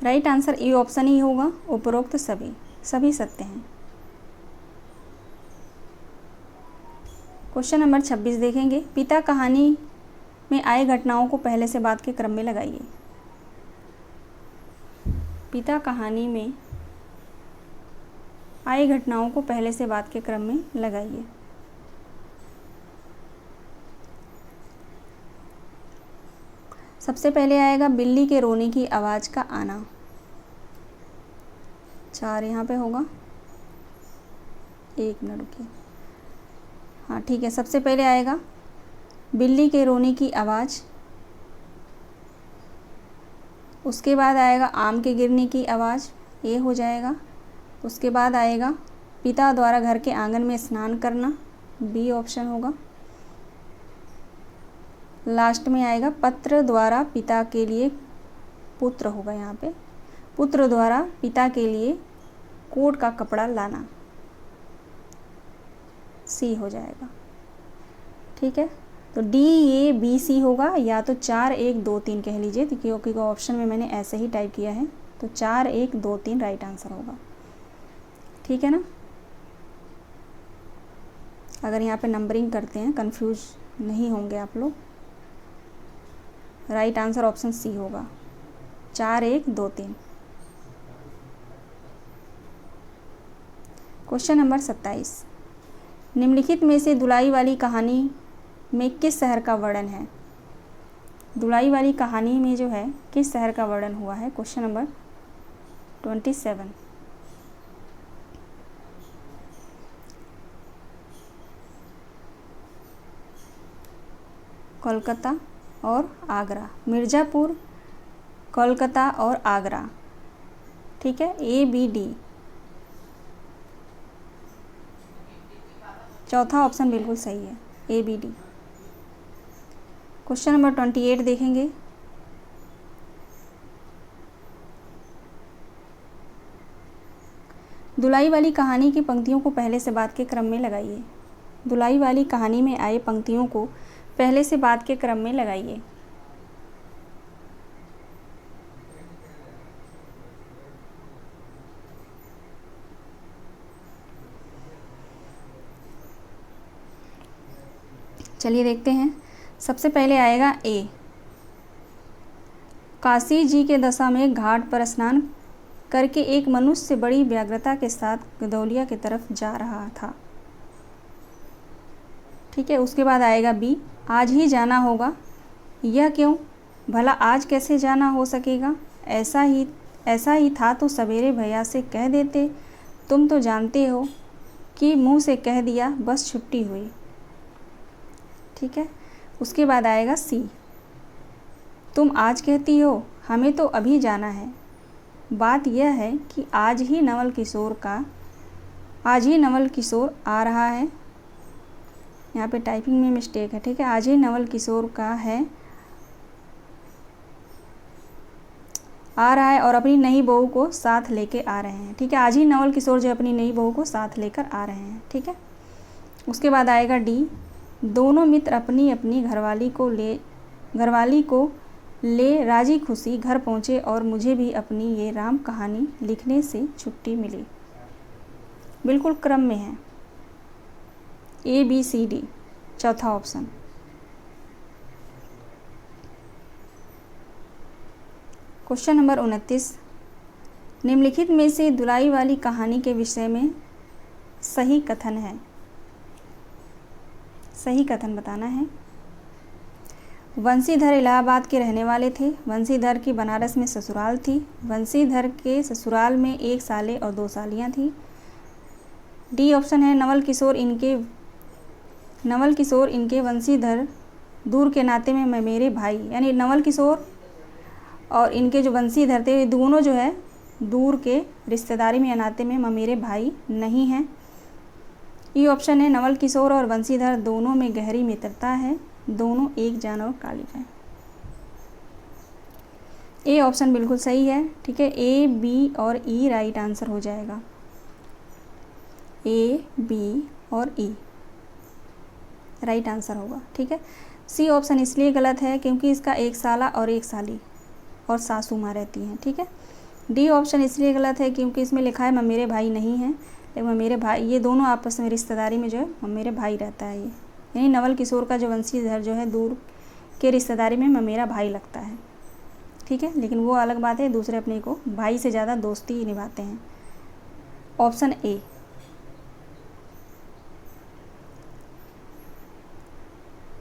राइट आंसर ए ऑप्शन ही होगा, उपरोक्त सभी, सभी सत्य हैं। क्वेश्चन नंबर 26 देखेंगे, पिता कहानी में आए घटनाओं को पहले से बाद के क्रम में लगाइए। पिता कहानी में आए घटनाओं को पहले से बाद के क्रम में लगाइए। सबसे पहले आएगा बिल्ली के रोने की आवाज़ का आना, 4 यहाँ पे होगा। 1 मिनट रुकिए, हाँ ठीक है। सबसे पहले आएगा बिल्ली के रोने की आवाज़, उसके बाद आएगा आम के गिरने की आवाज़, ये हो जाएगा। उसके बाद आएगा पिता द्वारा घर के आंगन में स्नान करना, बी ऑप्शन होगा। लास्ट में आएगा पत्र द्वारा पिता के लिए, पुत्र होगा यहाँ पे, पुत्र द्वारा पिता के लिए कोट का कपड़ा लाना, सी हो जाएगा। ठीक है, तो डी ए बी सी होगा, या तो 4 1 2 3 कह लीजिए, क्योंकि ऑप्शन में मैंने ऐसे ही टाइप किया है, तो 4 1 2 3 राइट आंसर होगा। ठीक है ना। अगर यहाँ पे नंबरिंग करते हैं कंफ्यूज नहीं होंगे आप लोग। राइट आंसर ऑप्शन सी होगा, 4 1 2 3। क्वेश्चन नंबर 27, निम्नलिखित में से दुलाई वाली कहानी में किस शहर का वर्णन है। दुलाई वाली कहानी में जो है किस शहर का वर्णन हुआ है। क्वेश्चन नंबर 27, कोलकाता और आगरा, मिर्ज़ापुर, कोलकाता और आगरा। ठीक है, ए बी डी, चौथा ऑप्शन बिल्कुल सही है, A B D. Question number 28 देखेंगे, दुलाई वाली कहानी की पंक्तियों को पहले से बाद के क्रम में लगाइए। दुलाई वाली कहानी में आए पंक्तियों को पहले से बाद के क्रम में लगाइए। चलिए देखते हैं। सबसे पहले आएगा ए, काशी जी के दशा में घाट पर स्नान करके एक मनुष्य बड़ी व्यग्रता के साथ गदौलिया की तरफ जा रहा था। ठीक है, उसके बाद आएगा बी, आज ही जाना होगा, यह क्यों, भला आज कैसे जाना हो सकेगा, ऐसा ही था तो सवेरे भैया से कह देते, तुम तो जानते हो कि मुंह से कह दिया बस छुट्टी हुई। ठीक है, उसके बाद आएगा सी, तुम आज कहती हो हमें तो अभी जाना है, बात यह है कि आज ही नवल किशोर आ रहा है। यहाँ पे टाइपिंग में मिस्टेक है। ठीक है, आज ही नवल किशोर का है, आ रहा है और अपनी नई बहू को साथ लेके आ रहे हैं। ठीक है, आज ही नवल किशोर जो अपनी नई बहू को साथ लेकर आ रहे हैं। ठीक है, उसके बाद आएगा डी, दोनों मित्र अपनी अपनी घरवाली को ले राजी खुशी घर पहुँचे और मुझे भी अपनी ये राम कहानी लिखने से छुट्टी मिली। बिल्कुल क्रम में है, ए बी सी डी, चौथा ऑप्शन। क्वेश्चन नंबर 29, निम्नलिखित में से दुलाई वाली कहानी के विषय में सही कथन है। सही कथन बताना है। वंशीधर इलाहाबाद के रहने वाले थे। वंशीधर की बनारस में ससुराल थी। वंशीधर के ससुराल में 1 साले और 2 सालियाँ थीं। डी ऑप्शन है नवल किशोर इनके वंशीधर दूर के नाते में मेरे भाई, यानी नवल किशोर और इनके जो वंशीधर थे दोनों जो है दूर के रिश्तेदारी में या नाते में मेरे भाई नहीं हैं। ई ऑप्शन है नवल किशोर और वंशीधर दोनों में गहरी मित्रता है, दोनों एक जान और कालिक हैं। ए ऑप्शन बिल्कुल सही है। ठीक है, ए, बी और ई राइट आंसर हो जाएगा। ए, बी और ई राइट आंसर होगा। ठीक है, सी ऑप्शन इसलिए गलत है क्योंकि इसका 1 साला और 1 साली और सासू माँ रहती हैं। ठीक है, डी ऑप्शन इसलिए गलत है क्योंकि इसमें लिखा है मेरे भाई नहीं हैं, लेकिन मेरे भाई ये दोनों आपस में रिश्तेदारी में जो है मेरे भाई रहता है ये, यानी नवल किशोर का जो वंशीधर जो है दूर के रिश्तेदारी में मेरा भाई लगता है। ठीक है, लेकिन वो अलग बात है, दूसरे अपने को भाई से ज़्यादा दोस्ती निभाते हैं। Option A.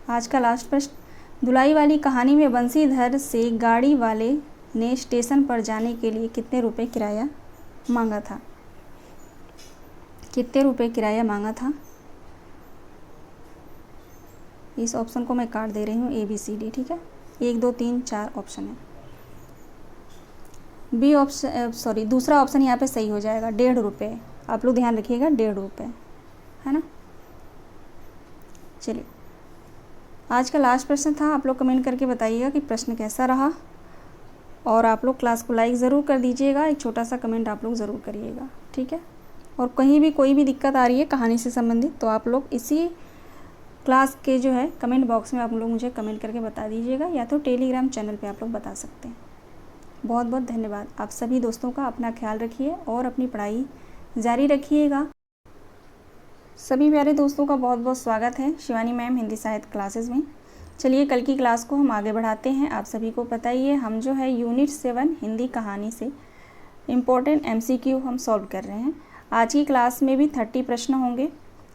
आज का लास्ट प्रश्न, धुलाई वाली कहानी में बंसीधर से गाड़ी वाले ने स्टेशन पर जाने के लिए कितने रुपए किराया मांगा था? कितने रुपए किराया मांगा था? इस ऑप्शन को मैं काट दे रही हूँ, ABCD। ठीक है, 1 2 3 4 ऑप्शन है। बी ऑप्शन दूसरा ऑप्शन यहाँ पे सही हो जाएगा, 1.5 रुपये। आप लोग ध्यान रखिएगा, 1.5 रुपये है ना। चलिए, आज का लास्ट प्रश्न था। आप लोग कमेंट करके बताइएगा कि प्रश्न कैसा रहा, और आप लोग क्लास को लाइक ज़रूर कर दीजिएगा। एक छोटा सा कमेंट आप लोग ज़रूर करिएगा। ठीक है, और कहीं भी कोई भी दिक्कत आ रही है कहानी से संबंधित तो आप लोग इसी क्लास के जो है कमेंट बॉक्स में आप लोग मुझे कमेंट करके बता दीजिएगा, या तो टेलीग्राम चैनल पे आप लोग बता सकते हैं। बहुत बहुत धन्यवाद आप सभी दोस्तों का। अपना ख्याल रखिए और अपनी पढ़ाई जारी रखिएगा। सभी प्यारे दोस्तों का बहुत बहुत स्वागत है शिवानी मैम हिंदी साहित्य क्लासेस में। चलिए, कल की क्लास को हम आगे बढ़ाते हैं। आप सभी को पता ही है, हम जो है यूनिट 7 हिंदी कहानी से इम्पोर्टेंट MCQ हम सॉल्व कर रहे हैं। आज की क्लास में भी 30 प्रश्न होंगे,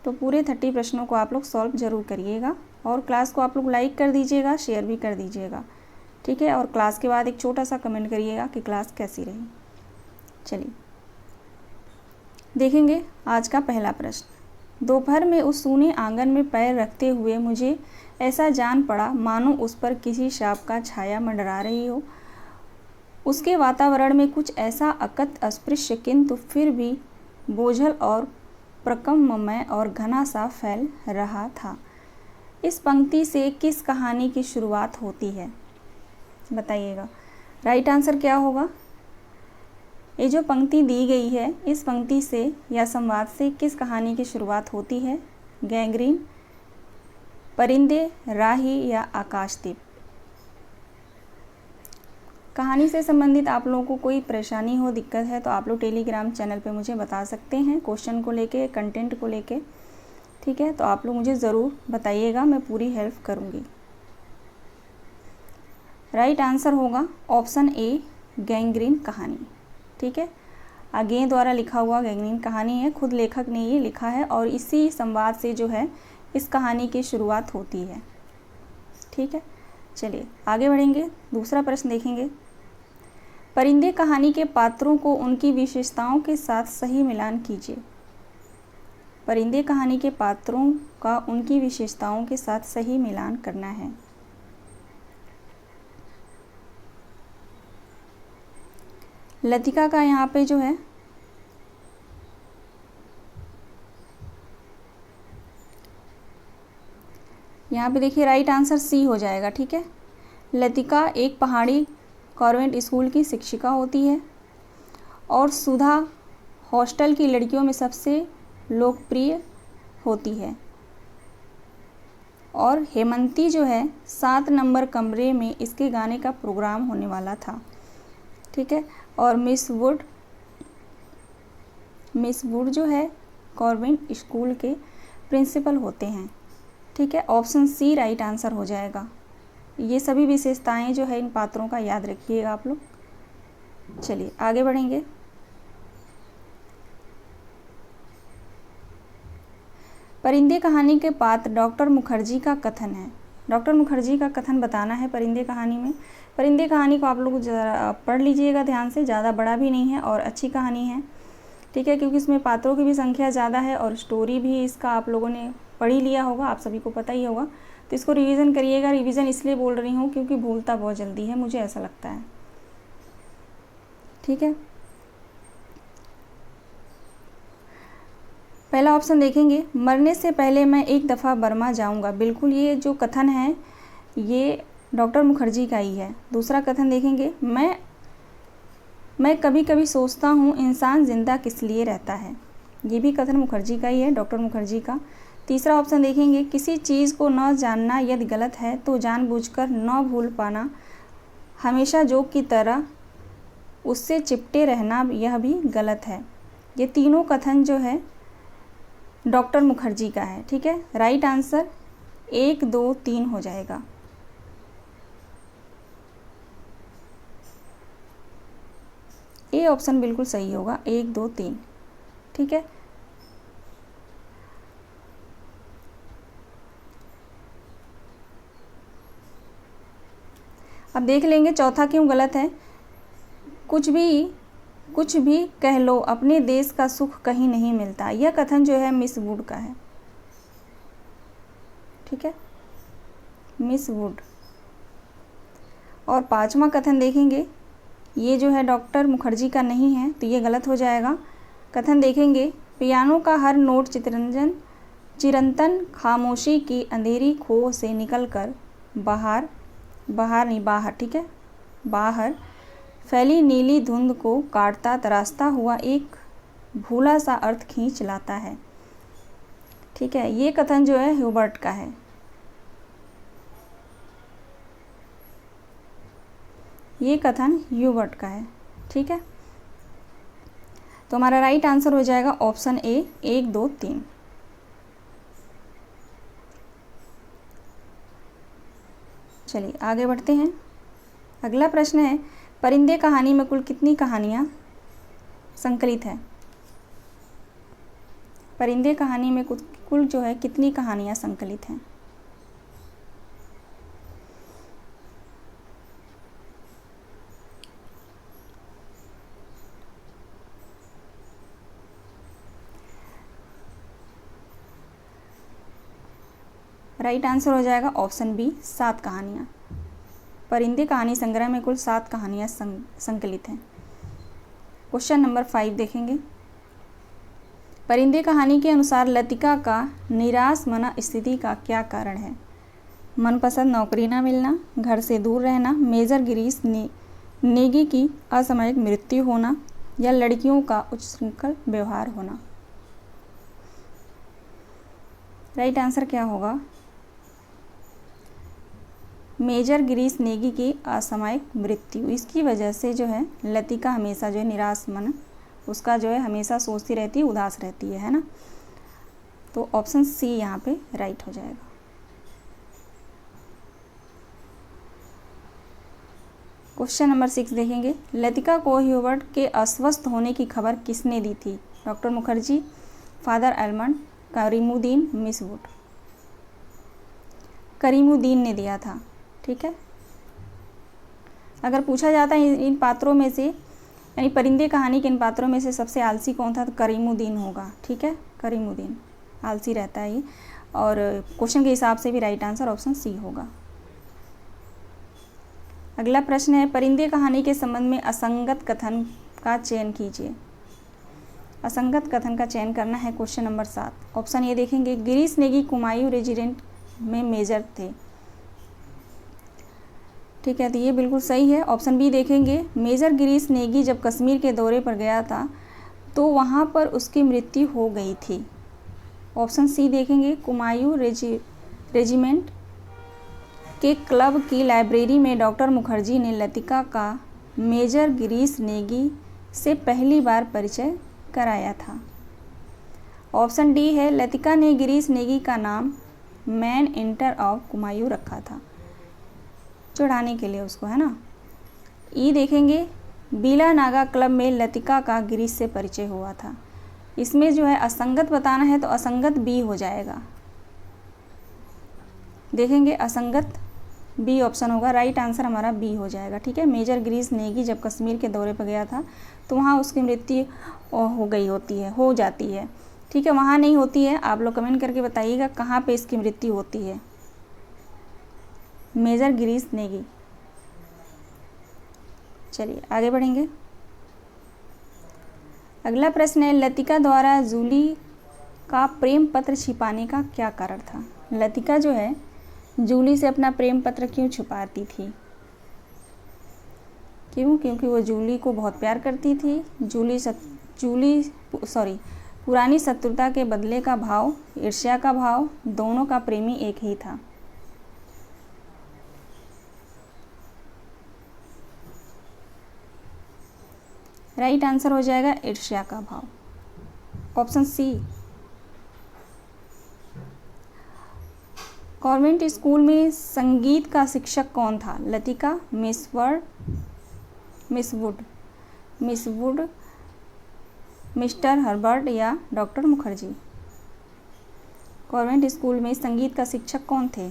तो पूरे 30 प्रश्नों को आप लोग सॉल्व ज़रूर करिएगा, और क्लास को आप लोग लाइक कर दीजिएगा, शेयर भी कर दीजिएगा। ठीक है, और क्लास के बाद एक छोटा सा कमेंट करिएगा कि क्लास कैसी रही। चलिए देखेंगे आज का पहला प्रश्न। दोपहर में उस सूने आंगन में पैर रखते हुए मुझे ऐसा जान पड़ा मानो उस पर किसी शाप का छाया मंडरा रही हो। उसके वातावरण में कुछ ऐसा अकथ अस्पृश्य किंतु फिर भी बोझल और प्रकम्ममय और घना सा फैल रहा था। इस पंक्ति से किस कहानी की शुरुआत होती है? बताइएगा, राइट आंसर क्या होगा? ये जो पंक्ति दी गई है, इस पंक्ति से या संवाद से किस कहानी की शुरुआत होती है? गैंग्रीन, परिंदे, राही या आकाशदीप? कहानी से संबंधित आप लोगों को कोई परेशानी हो, दिक्कत है तो आप लोग टेलीग्राम चैनल पे मुझे बता सकते हैं, क्वेश्चन को लेके, कंटेंट को लेके। ठीक है, तो आप लोग मुझे ज़रूर बताइएगा, मैं पूरी हेल्प करूँगी। राइट आंसर होगा ऑप्शन ए, गैंग्रीन कहानी। ठीक है, आगे द्वारा लिखा हुआ गैंग्रीन कहानी है, खुद लेखक ने ये लिखा है, और इसी संवाद से जो है इस कहानी की शुरुआत होती है। ठीक है, चलिए आगे बढ़ेंगे, दूसरा प्रश्न देखेंगे। परिंदे कहानी के पात्रों को उनकी विशेषताओं के साथ सही मिलान कीजिए। परिंदे कहानी के पात्रों का उनकी विशेषताओं के साथ सही मिलान करना है। लतिका का यहाँ पे जो है यहाँ पे देखिए राइट आंसर सी हो जाएगा। ठीक है, लतिका एक पहाड़ी कॉन्वेंट स्कूल की शिक्षिका होती है, और सुधा हॉस्टल की लड़कियों में सबसे लोकप्रिय होती है, और हेमंती जो है 7 नंबर कमरे में इसके गाने का प्रोग्राम होने वाला था। ठीक है, और मिस वुड जो है कॉन्वेंट स्कूल के प्रिंसिपल होते हैं। ठीक है, ऑप्शन सी राइट आंसर हो जाएगा। ये सभी विशेषताएं जो है इन पात्रों का याद रखिएगा आप लोग। चलिए आगे बढ़ेंगे। परिंदे कहानी के पात्र डॉक्टर मुखर्जी का कथन है। डॉक्टर मुखर्जी का कथन बताना है परिंदे कहानी में। परिंदे कहानी को आप लोग ज़रा पढ़ लीजिएगा ध्यान से, ज़्यादा बड़ा भी नहीं है और अच्छी कहानी है, ठीक है, क्योंकि इसमें पात्रों की भी संख्या ज़्यादा है और स्टोरी भी इसका आप लोगों ने पढ़ ही लिया होगा, आप सभी को पता ही होगा। तो इसको रिवीजन करिएगा। रिवीजन इसलिए बोल रही हूँ क्योंकि भूलता बहुत जल्दी है, मुझे ऐसा लगता है, ठीक है। पहला ऑप्शन देखेंगे, मरने से पहले मैं एक दफ़ा बर्मा जाऊंगा। बिल्कुल ये जो कथन है ये डॉक्टर मुखर्जी का ही है। दूसरा कथन देखेंगे, मैं कभी कभी सोचता हूँ इंसान ज़िंदा किस लिए रहता है। ये भी कथन मुखर्जी का ही है, डॉक्टर मुखर्जी का। तीसरा ऑप्शन देखेंगे, किसी चीज़ को न जानना यदि गलत है तो जानबूझकर न भूल पाना, हमेशा जोक की तरह उससे चिपटे रहना, यह भी गलत है। ये तीनों कथन जो है डॉक्टर मुखर्जी का है, ठीक है। राइट आंसर 1, 2, 3 हो जाएगा। ए ऑप्शन बिल्कुल सही होगा, 1, 2, 3, ठीक है। अब देख लेंगे चौथा क्यों गलत है। कुछ भी कह लो, अपने देश का सुख कहीं नहीं मिलता। यह कथन जो है मिस वुड का है, ठीक है, मिस वुड। और पांचवा कथन देखेंगे, ये जो है डॉक्टर मुखर्जी का नहीं है तो ये गलत हो जाएगा। कथन देखेंगे, पियानो का हर नोट चिरंतन खामोशी की अंधेरी खो से निकलकर बाहर, ठीक है, बाहर फैली नीली धुंध को काटता तराशता हुआ एक भूला सा अर्थ खींच लाता है, ठीक है। ये कथन जो है ह्यूबर्ट का है। ये कथन ह्यूबर्ट का है, ठीक है। तो हमारा राइट आंसर हो जाएगा ऑप्शन ए, 1, 2, 3। चलिए आगे बढ़ते हैं। अगला प्रश्न है, परिंदे कहानी में कुल कितनी कहानियाँ संकलित है। परिंदे कहानी में कुल जो है कितनी कहानियाँ संकलित हैं। राइट आंसर हो जाएगा ऑप्शन बी, 7 कहानियाँ। परिंदे कहानी संग्रह में कुल 7 कहानियाँ संकलित हैं। क्वेश्चन नंबर 5 देखेंगे, परिंदे कहानी के अनुसार लतिका का निराश मना स्थिति का क्या कारण है। मनपसंद नौकरी न मिलना, घर से दूर रहना, मेजर गिरीश नेगी की असामयिक मृत्यु होना, या लड़कियों का उच्छृंखल व्यवहार होना। राइट आंसर क्या होगा, मेजर गिरीश नेगी की असामयिक मृत्यु। इसकी वजह से जो है लतिका हमेशा जो है निराश मन उसका जो है हमेशा सोचती रहती है, उदास रहती है ना। तो ऑप्शन सी यहाँ पे राइट हो जाएगा। क्वेश्चन नंबर 6 देखेंगे, लतिका को ह्यूबर्ट के अस्वस्थ होने की खबर किसने दी थी। Doctor Mukherjee, father almond, Karimuddin, miss would. Karimuddin ने दिया था, ठीक है। अगर पूछा जाता है इन पात्रों में से, यानी परिंदे कहानी के इन पात्रों में से सबसे आलसी कौन था, तो करीमुद्दीन होगा, ठीक है। करीमुद्दीन आलसी रहता है ये, और क्वेश्चन के हिसाब से भी राइट आंसर ऑप्शन सी होगा। अगला प्रश्न है, परिंदे कहानी के संबंध में असंगत कथन का चयन कीजिए। असंगत कथन का चयन करना है। क्वेश्चन नंबर 7 ऑप्शन ए देखेंगे, गिरीश नेगी कुमायूं रेजिमेंट में मेजर थे, ठीक है, तो ये बिल्कुल सही है। ऑप्शन बी देखेंगे, मेजर गिरीश नेगी जब कश्मीर के दौरे पर गया था तो वहाँ पर उसकी मृत्यु हो गई थी। ऑप्शन सी देखेंगे, कुमायूं रेजिमेंट के क्लब की लाइब्रेरी में डॉक्टर मुखर्जी ने लतिका का मेजर गिरीश नेगी से पहली बार परिचय कराया था। ऑप्शन डी है, लतिका ने गिरीश नेगी का नाम मैन एंटर ऑफ कुमायूं रखा था, चढ़ाने के लिए उसको, है ना। ई देखेंगे, बीला नागा क्लब में लतिका का गिरीश से परिचय हुआ था। इसमें जो है असंगत बताना है तो असंगत बी हो जाएगा, देखेंगे असंगत, बी ऑप्शन होगा, राइट आंसर हमारा बी हो जाएगा। ठीक है, मेजर गिरीश नेगी जब कश्मीर के दौरे पर गया था तो वहाँ उसकी मृत्यु हो जाती है। ठीक है, वहाँ नहीं होती है, आप लोग कमेंट करके बताइएगा कहाँ पे इसकी मृत्यु होती है। मेजर गिरीश नेगी। चलिए आगे बढ़ेंगे। अगला प्रश्न है, लतिका द्वारा जूली का प्रेम पत्र छिपाने का क्या कारण था? लतिका जो है जूली से अपना प्रेम पत्र क्यों छुपाती थी? क्यों? क्योंकि वो जूली को बहुत प्यार करती थी। पुरानी शत्रुता के बदले का भाव, ईर्ष्या का भाव, दोनों का प्रेमी एक ही था। राइट आंसर हो जाएगा ईर्ष्या का भाव, ऑप्शन सी। कॉन्वेंट स्कूल में संगीत का शिक्षक कौन था? Latika, miss would, mister Herbert या डॉक्टर मुखर्जी? कॉन्वेंट स्कूल में संगीत का शिक्षक कौन थे?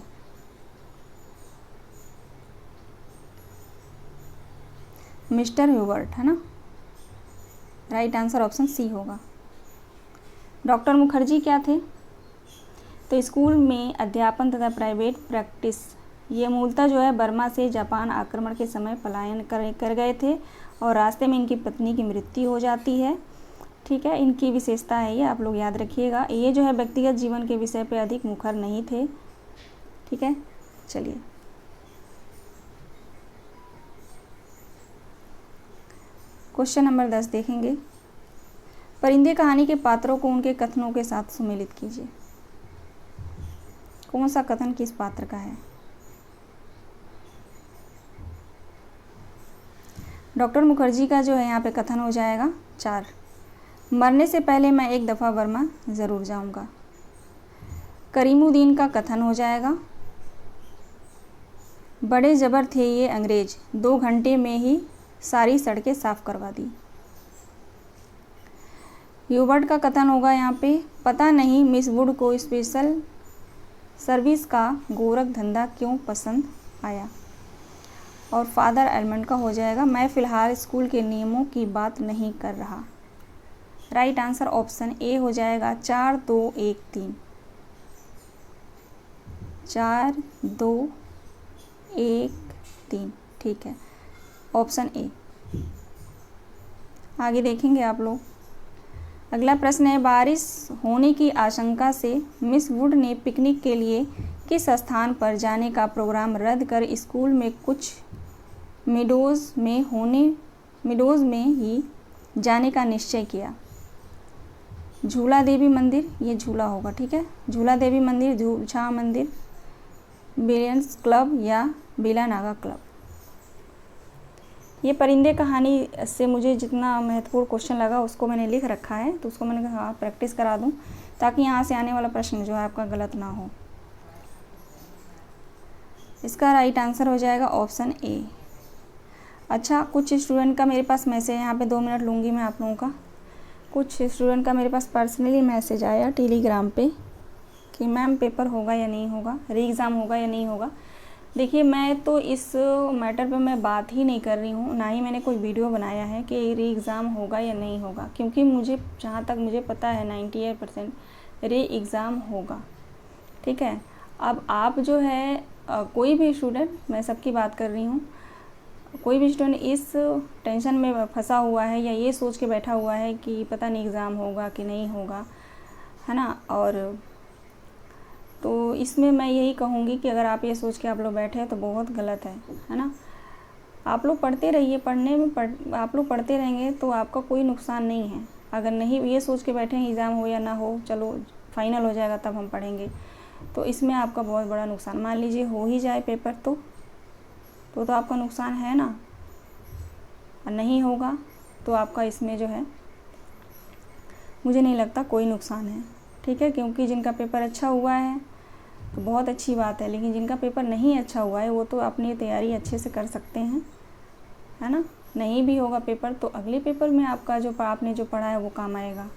मिस्टर ह्यूबर्ट, है ना। राइट आंसर ऑप्शन सी होगा। डॉक्टर मुखर्जी क्या थे? तो स्कूल में अध्यापन तथा प्राइवेट प्रैक्टिस, ये मूलतः जो है बर्मा से जापान आक्रमण के समय पलायन कर गए थे और रास्ते में इनकी पत्नी की मृत्यु हो जाती है। ठीक है, इनकी विशेषता है ये, आप लोग याद रखिएगा। ये जो है व्यक्तिगत जीवन के विषय पे अधिक मुखर नहीं थे। ठीक है, चलिए क्वेश्चन नंबर 10 देखेंगे। परिंदे कहानी के पात्रों को उनके कथनों के साथ सम्मिलित कीजिए। कौन सा कथन किस पात्र का है? डॉक्टर मुखर्जी का जो है यहाँ पे कथन हो जाएगा 4, मरने से पहले मैं एक दफ़ा बर्मा ज़रूर जाऊँगा। करीमुद्दीन का कथन हो जाएगा, बड़े जबर थे ये अंग्रेज, 2 घंटे में ही सारी सड़कें साफ करवा दी। ह्यूबर्ट का कथन होगा यहाँ पे, पता नहीं मिस वुड को स्पेशल सर्विस का गोरख धंधा क्यों पसंद आया। और फादर एलमंड का हो जाएगा, मैं फ़िलहाल स्कूल के नियमों की बात नहीं कर रहा। राइट आंसर ऑप्शन ए हो जाएगा 4, 2, 1, 3। 4, 2, 1, 3। ठीक है, ऑप्शन ए। आगे देखेंगे आप लोग। अगला प्रश्न है, बारिश होने की आशंका से मिस वुड ने पिकनिक के लिए किस स्थान पर जाने का प्रोग्राम रद्द कर स्कूल में कुछ मिडोज़ में ही जाने का निश्चय किया? झूला देवी मंदिर, ये झूला होगा। ठीक है, झूला देवी मंदिर, झूछा मंदिर, बिलियंस क्लब या बिला नागा क्लब? ये परिंदे कहानी से मुझे जितना महत्वपूर्ण क्वेश्चन लगा उसको मैंने लिख रखा है, तो उसको मैंने कहा प्रैक्टिस करा दूं ताकि यहाँ से आने वाला प्रश्न जो है आपका गलत ना हो। इसका राइट आंसर हो जाएगा ऑप्शन ए। अच्छा, कुछ स्टूडेंट का मेरे पास मैसेज, यहाँ पे 2 मिनट लूँगी मैं आप लोगों का। कुछ स्टूडेंट का मेरे पास पर्सनली मैसेज आया टेलीग्राम पे कि मैम पेपर होगा या नहीं होगा, री एग्ज़ाम होगा या नहीं होगा। देखिए, मैं तो इस मैटर पे मैं बात ही नहीं कर रही हूँ, ना ही मैंने कोई वीडियो बनाया है कि री एग्ज़ाम होगा या नहीं होगा, क्योंकि मुझे जहाँ तक मुझे पता है 98% री एग्ज़ाम होगा। ठीक है, अब आप जो है कोई भी स्टूडेंट, मैं सबकी बात कर रही हूँ, कोई भी स्टूडेंट इस टेंशन में फंसा हुआ है या ये सोच के बैठा हुआ है कि पता नहीं एग्ज़ाम होगा कि नहीं होगा, है ना। और तो इसमें मैं यही कहूँगी कि अगर आप ये सोच के आप लोग बैठे हैं तो बहुत गलत है ना। आप लोग पढ़ते रहिए, आप लोग पढ़ते रहेंगे तो आपका कोई नुकसान नहीं है। अगर नहीं ये सोच के बैठे हैं एग्ज़ाम हो या ना हो, चलो फाइनल हो जाएगा तब हम पढ़ेंगे, तो इसमें आपका बहुत बड़ा नुकसान, मान लीजिए हो ही जाए पेपर तो आपका नुकसान है ना, और नहीं होगा तो आपका इसमें जो है मुझे नहीं लगता कोई नुकसान है। ठीक है, क्योंकि जिनका पेपर अच्छा हुआ है तो बहुत अच्छी बात है, लेकिन जिनका पेपर नहीं अच्छा हुआ है वो तो अपनी तैयारी अच्छे से कर सकते हैं, है ना। नहीं भी होगा पेपर तो अगले पेपर में आपका जो आपने जो पढ़ा है वो काम आएगा।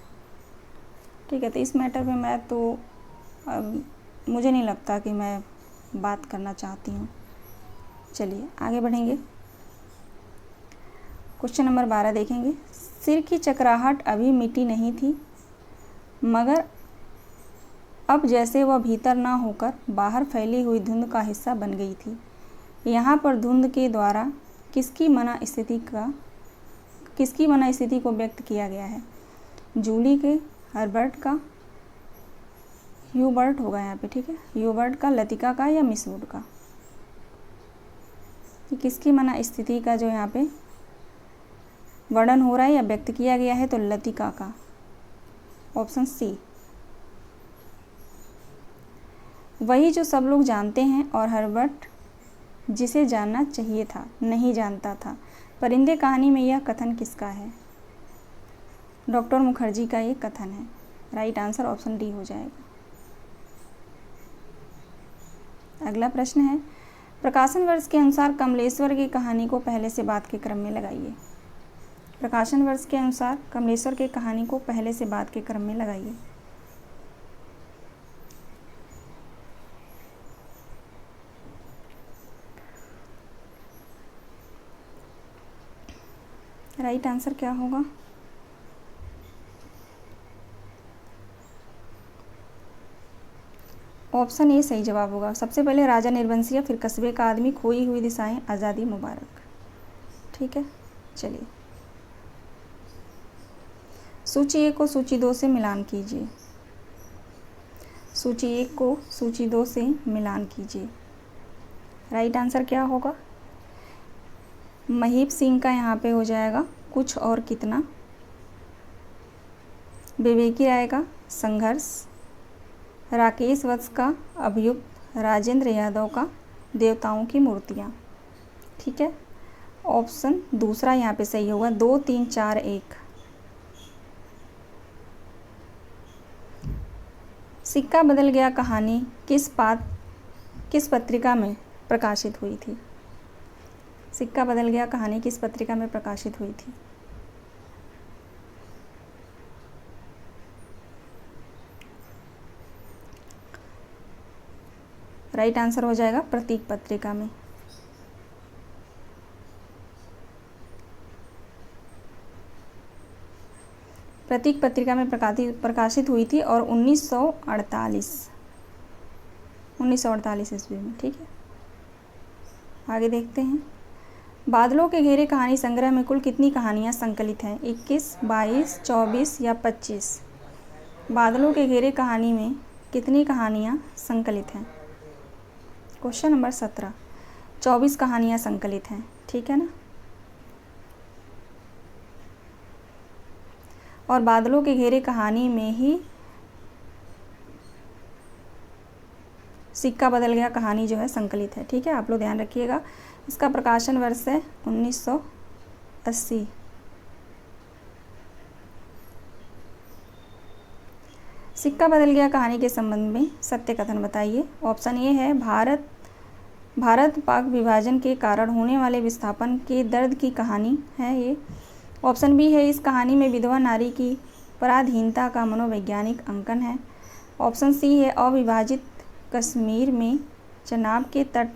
ठीक है, तो इस मैटर पे मैं तो मुझे नहीं लगता कि मैं बात करना चाहती हूँ। चलिए आगे बढ़ेंगे। क्वेश्चन नंबर 12 देखेंगे। सिर की चकराहट अभी मिटी नहीं थी, मगर अब जैसे वह भीतर ना होकर बाहर फैली हुई धुंध का हिस्सा बन गई थी। यहाँ पर धुंध के द्वारा किसकी मना स्थिति को व्यक्त किया गया है? जूली के, हर्बर्ट का, ह्यूबर्ट होगा यहाँ पे, ठीक है, ह्यूबर्ट का, लतिका का या मिस वुड का? किसकी मना स्थिति का जो यहाँ पे वर्णन हो रहा है या व्यक्त किया गया है? तो लतिका का, ऑप्शन सी। वही जो सब लोग जानते हैं और हर्बर्ट जिसे जानना चाहिए था नहीं जानता था। परिंदे कहानी में यह कथन किसका है? डॉक्टर मुखर्जी का ये कथन है। राइट आंसर ऑप्शन डी हो जाएगा। अगला प्रश्न है, प्रकाशन वर्ष के अनुसार कमलेश्वर की कहानी को पहले से बाद के क्रम में लगाइए। प्रकाशन वर्ष के अनुसार कमलेश्वर की कहानी को पहले से बाद के क्रम में लगाइए। राइट आंसर क्या होगा? ऑप्शन ए सही जवाब होगा। सबसे पहले राजा निर्वंशिया, फिर कस्बे का आदमी, खोई हुई दिशाएं, आज़ादी मुबारक। ठीक है, चलिए सूची 1 को सूची 2 से मिलान कीजिए। सूची 1 को सूची 2 से मिलान कीजिए। राइट आंसर क्या होगा? महीप सिंह का यहाँ पे हो जाएगा कुछ और कितना, विवेकी राय का संघर्ष, राकेश वत्स का अभियुक्त, राजेंद्र यादव का देवताओं की मूर्तियाँ। ठीक है, ऑप्शन दूसरा यहाँ पे सही होगा, 2, 3, 4, 1। सिक्का बदल गया कहानी किस पत्रिका में प्रकाशित हुई थी? सिक्का बदल गया कहानी किस पत्रिका में प्रकाशित हुई थी? राइट आंसर हो जाएगा प्रतीक पत्रिका में। प्रतीक पत्रिका में प्रकाशित हुई थी और 1948 ईस्वी में। ठीक है, आगे देखते हैं। बादलों के घेरे कहानी संग्रह में कुल कितनी कहानियाँ संकलित हैं? 21, 22, 24 या 25? बादलों के घेरे कहानी में कितनी कहानियाँ संकलित हैं? Question number 17। 24 कहानियाँ संकलित हैं। ठीक है ना। और बादलों के घेरे कहानी में ही सिक्का बदल गया कहानी जो है संकलित है। ठीक है, आप लोग ध्यान रखिएगा। इसका प्रकाशन वर्ष है 1980। सिक्का बदल गया कहानी के संबंध में सत्य कथन बताइए। ऑप्शन ए है भारत पाक विभाजन के कारण होने वाले विस्थापन के दर्द की कहानी है ये। ऑप्शन बी है इस कहानी में विधवा नारी की पराधीनता का मनोवैज्ञानिक अंकन है। ऑप्शन सी है अविभाजित कश्मीर में चनाब के तट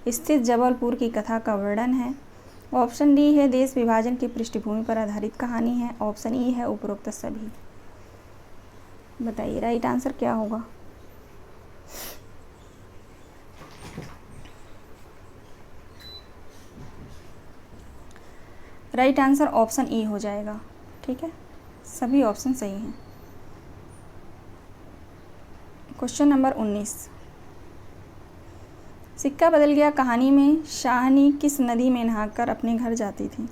स्थित जबलपुर की कथा का वर्णन है। ऑप्शन डी है देश विभाजन की पृष्ठभूमि पर आधारित कहानी है। ऑप्शन ई है उपरोक्त सभी। बताइए राइट आंसर क्या होगा? राइट आंसर ऑप्शन ई हो जाएगा। ठीक है, सभी ऑप्शन सही हैं। Question number 19। सिक्का बदल गया कहानी में शाहनी किस नदी में नहाकर अपने घर जाती थी?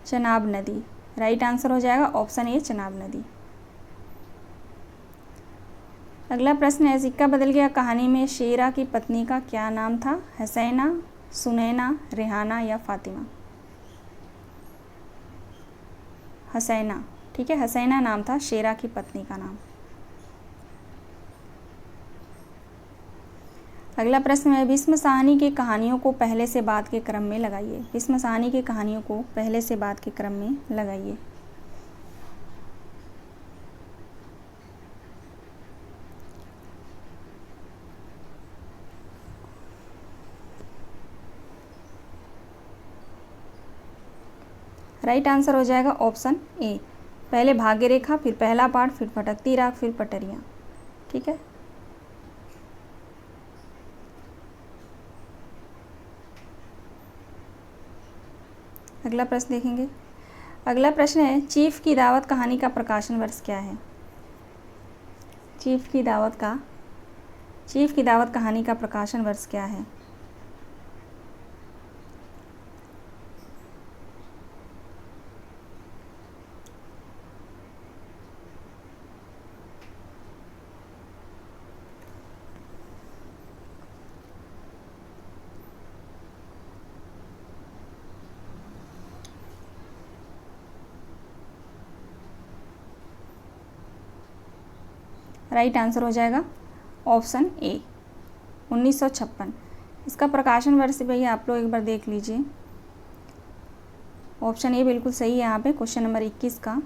चनाब नदी। राइट आंसर हो जाएगा ऑप्शन ए चनाब नदी। अगला प्रश्न है, सिक्का बदल गया कहानी में शेरा की पत्नी का क्या नाम था? हसैना, सुनैना, रेहाना या फातिमा? हसैना। ठीक है, हसैना नाम था शेरा की पत्नी का नाम। अगला प्रश्न है, भीष्म साहनी की कहानियों को पहले से बाद के क्रम में लगाइए। भीष्म साहनी की कहानियों को पहले से बाद के क्रम में लगाइए। राइट आंसर हो जाएगा ऑप्शन ए, पहले भाग्य रेखा, फिर पहला पाठ, फिर भटकती राख, फिर पटरियाँ। ठीक है, अगला प्रश्न देखेंगे। अगला प्रश्न है, चीफ की दावत कहानी का प्रकाशन वर्ष क्या है? चीफ की दावत कहानी का प्रकाशन वर्ष क्या है? राइट आंसर हो जाएगा ऑप्शन ए, 1956। इसका प्रकाशन वर्ष भैया आप लोग एक बार देख लीजिए। ऑप्शन ए बिल्कुल सही है यहाँ पे। क्वेश्चन नंबर 21 का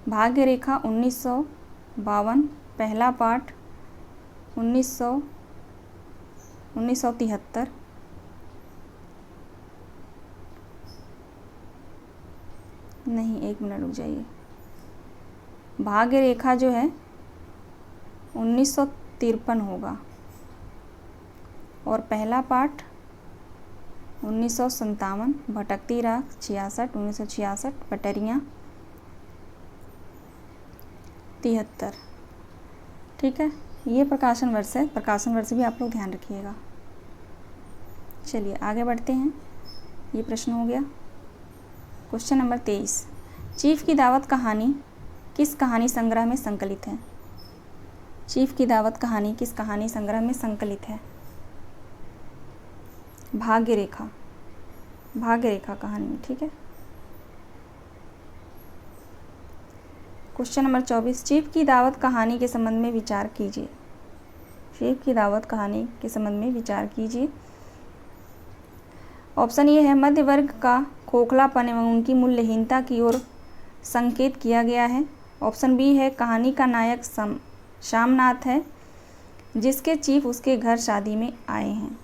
भाग्य रेखा 1952, पहला पाठ 1973। नहीं, एक मिनट रुक जाइए। भाग्य रेखा जो है 1953 होगा और पहला पाठ 1957, भटकती राख 66, 1966, पटरियाँ 73। ठीक है, ये प्रकाशन वर्ष है। प्रकाशन वर्ष भी आप लोग ध्यान रखिएगा। चलिए आगे बढ़ते हैं। ये प्रश्न हो गया। क्वेश्चन नंबर 23, चीफ की दावत कहानी किस कहानी संग्रह में संकलित है? चीफ की दावत कहानी किस कहानी संग्रह में संकलित है? भाग्य रेखा कहानी। ठीक है, क्वेश्चन नंबर 24, चीफ की दावत कहानी के संबंध में विचार कीजिए। चीफ की दावत कहानी के संबंध में विचार कीजिए। ऑप्शन ए है, मध्य वर्ग का खोखलापन एवं उनकी मूल्यहीनता की ओर संकेत किया गया है। ऑप्शन बी है, कहानी का नायक श्यामनाथ है जिसके चीफ उसके घर शादी में आए हैं।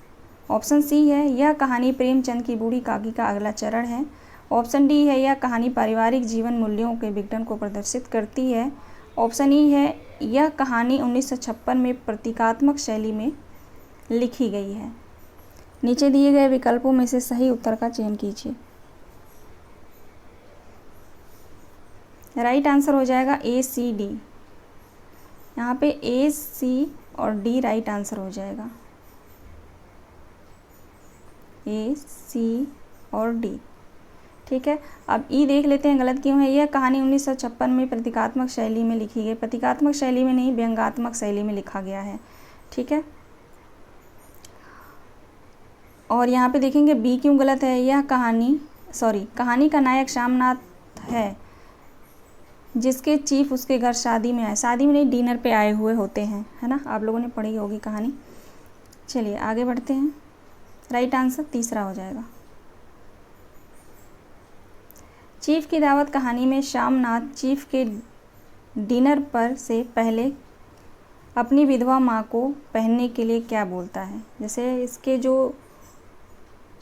ऑप्शन सी है, यह कहानी प्रेमचंद की बूढ़ी काकी का अगला चरण है। ऑप्शन डी है, यह कहानी पारिवारिक जीवन मूल्यों के विघटन को प्रदर्शित करती है। ऑप्शन ई है, यह कहानी 1956 में प्रतीकात्मक शैली में लिखी गई है। नीचे दिए गए विकल्पों में से सही उत्तर का चयन कीजिए। राइट आंसर हो जाएगा ए, सी, डी। यहाँ पे ए, सी और डी राइट आंसर हो जाएगा। ए, सी और डी। ठीक है, अब ई देख लेते हैं गलत क्यों है। यह कहानी 1956 में प्रतीकात्मक शैली में लिखी गई। प्रतीकात्मक शैली में नहीं, व्यंग्यात्मक शैली में लिखा गया है। ठीक है, और यहाँ पे देखेंगे बी क्यों गलत है। यह कहानी का नायक श्यामनाथ है जिसके चीफ उसके घर शादी में आए। शादी में नहीं, डिनर पे आए हुए होते हैं, है ना। आप लोगों ने पढ़ी होगी कहानी। चलिए आगे बढ़ते हैं। राइट आंसर तीसरा हो जाएगा। चीफ की दावत कहानी में श्यामनाथ चीफ के डिनर पर से पहले अपनी विधवा माँ को पहनने के लिए क्या बोलता है। जैसे इसके जो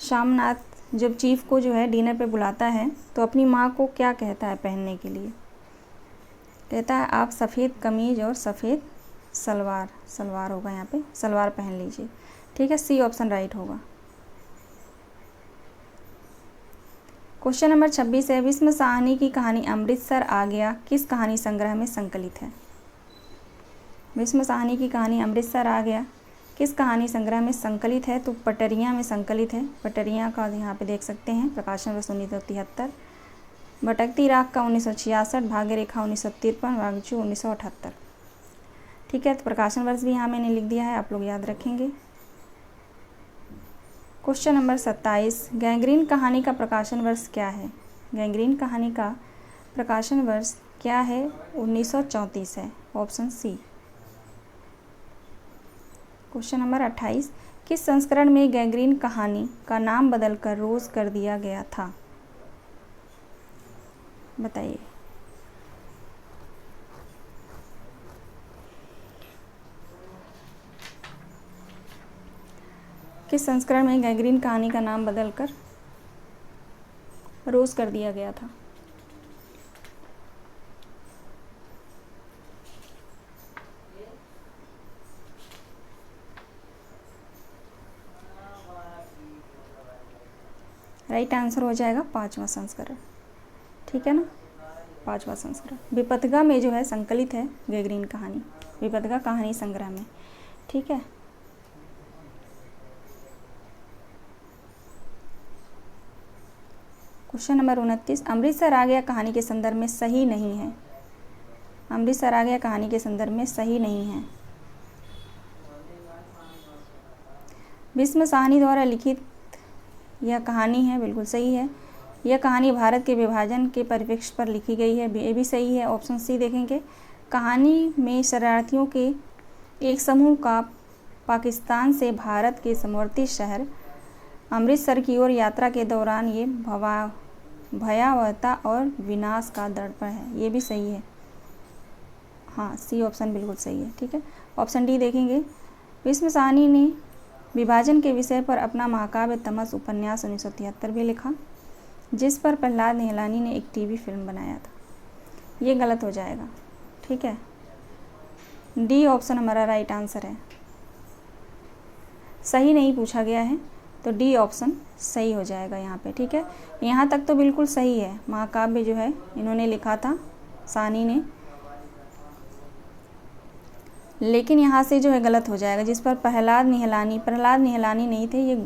श्यामनाथ जब चीफ को जो है डिनर पे बुलाता है तो अपनी माँ को क्या कहता है पहनने के लिए? कहता है आप सफ़ेद कमीज़ और सफ़ेद सलवार होगा, यहाँ पे सलवार पहन लीजिए। ठीक है, सी ऑप्शन राइट होगा। क्वेश्चन नंबर 26 है, विस्म साहनी की कहानी अमृतसर आ गया किस कहानी संग्रह में संकलित है? विस्म साहनी की कहानी अमृतसर आ गया किस कहानी संग्रह में संकलित है? तो पटरियाँ में संकलित है। पटरियाँ का यहाँ पे देख सकते हैं। प्रकाशन वर्ष 1973, भटकती राख का 1966, भाग्य रेखा 1953, वागचू 1978। ठीक है, तो प्रकाशन वर्ष भी यहाँ मैंने लिख दिया है, आप लोग याद रखेंगे। क्वेश्चन नंबर 27, गैंग्रीन कहानी का प्रकाशन वर्ष क्या है? गैंग्रीन कहानी का प्रकाशन वर्ष क्या है? 1934 है, ऑप्शन सी। क्वेश्चन नंबर 28, किस संस्करण में गैंग्रीन कहानी का नाम बदलकर रोज कर दिया गया था? बताइए। किस संस्करण में गैंग्रीन कहानी का नाम बदलकर रोज़ कर दिया गया था। राइट आंसर हो जाएगा 5वां संस्करण, ठीक है ना, 5वां संस्करण। विपथगा में जो है संकलित है गैगरीन कहानी, विपथगा कहानी संग्रह में, ठीक है। क्वेश्चन नंबर 29, अमृतसर आ गया कहानी के संदर्भ में सही नहीं है। अमृतसर आ गया कहानी के संदर्भ में सही नहीं है। भीष्म साहनी द्वारा लिखित यह कहानी है, बिल्कुल सही है। यह कहानी भारत के विभाजन के परिप्रेक्ष्य पर लिखी गई है, ये भी सही है। ऑप्शन सी देखेंगे, कहानी में शरणार्थियों के एक समूह का पाकिस्तान से भारत के समवर्ती शहर अमृतसर की ओर यात्रा के दौरान ये भयावहता और विनाश का दर्पण है, ये भी सही है। हाँ, सी ऑप्शन बिल्कुल सही है, ठीक है। ऑप्शन डी देखेंगे, भीष्म साहनी ने विभाजन के विषय पर अपना महाकाव्य तमस उपन्यास 1973 भी लिखा, जिस पर प्रहलाद निहलानी ने एक टीवी फिल्म बनाया था। ये गलत हो जाएगा, ठीक है। डी ऑप्शन हमारा राइट आंसर है। सही नहीं पूछा गया है, तो डी ऑप्शन सही हो जाएगा यहाँ पे, ठीक है। यहाँ तक तो बिल्कुल सही है, महाकाव्य जो है इन्होंने लिखा था साहनी ने, लेकिन यहाँ से जो है गलत हो जाएगा, जिस पर प्रहलाद निहलानी नहीं थे, ये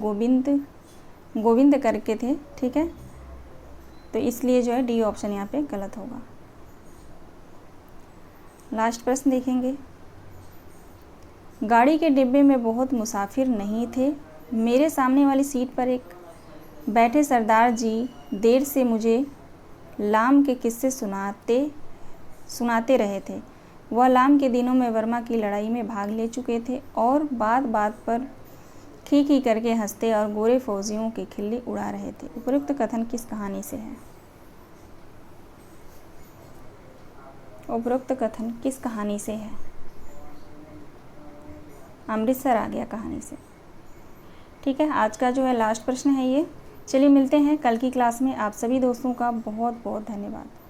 गोविंद करके थे, ठीक है। तो इसलिए जो है डी ऑप्शन यहाँ पे गलत होगा। लास्ट प्रश्न देखेंगे, गाड़ी के डिब्बे में बहुत मुसाफिर नहीं थे, मेरे सामने वाली सीट पर एक बैठे सरदार जी देर से मुझे लाम के किस्से सुनाते रहे थे। वह लाम के दिनों में वर्मा की लड़ाई में भाग ले चुके थे और बात बात पर खी करके हंसते और गोरे फौजियों के खिल्ली उड़ा रहे थे। उपरोक्त कथन किस कहानी से है? उपरोक्त कथन किस कहानी से है? अमृतसर आ गया कहानी से, ठीक है। आज का जो है लास्ट प्रश्न है ये। चलिए मिलते हैं कल की क्लास में। आप सभी दोस्तों का बहुत बहुत धन्यवाद।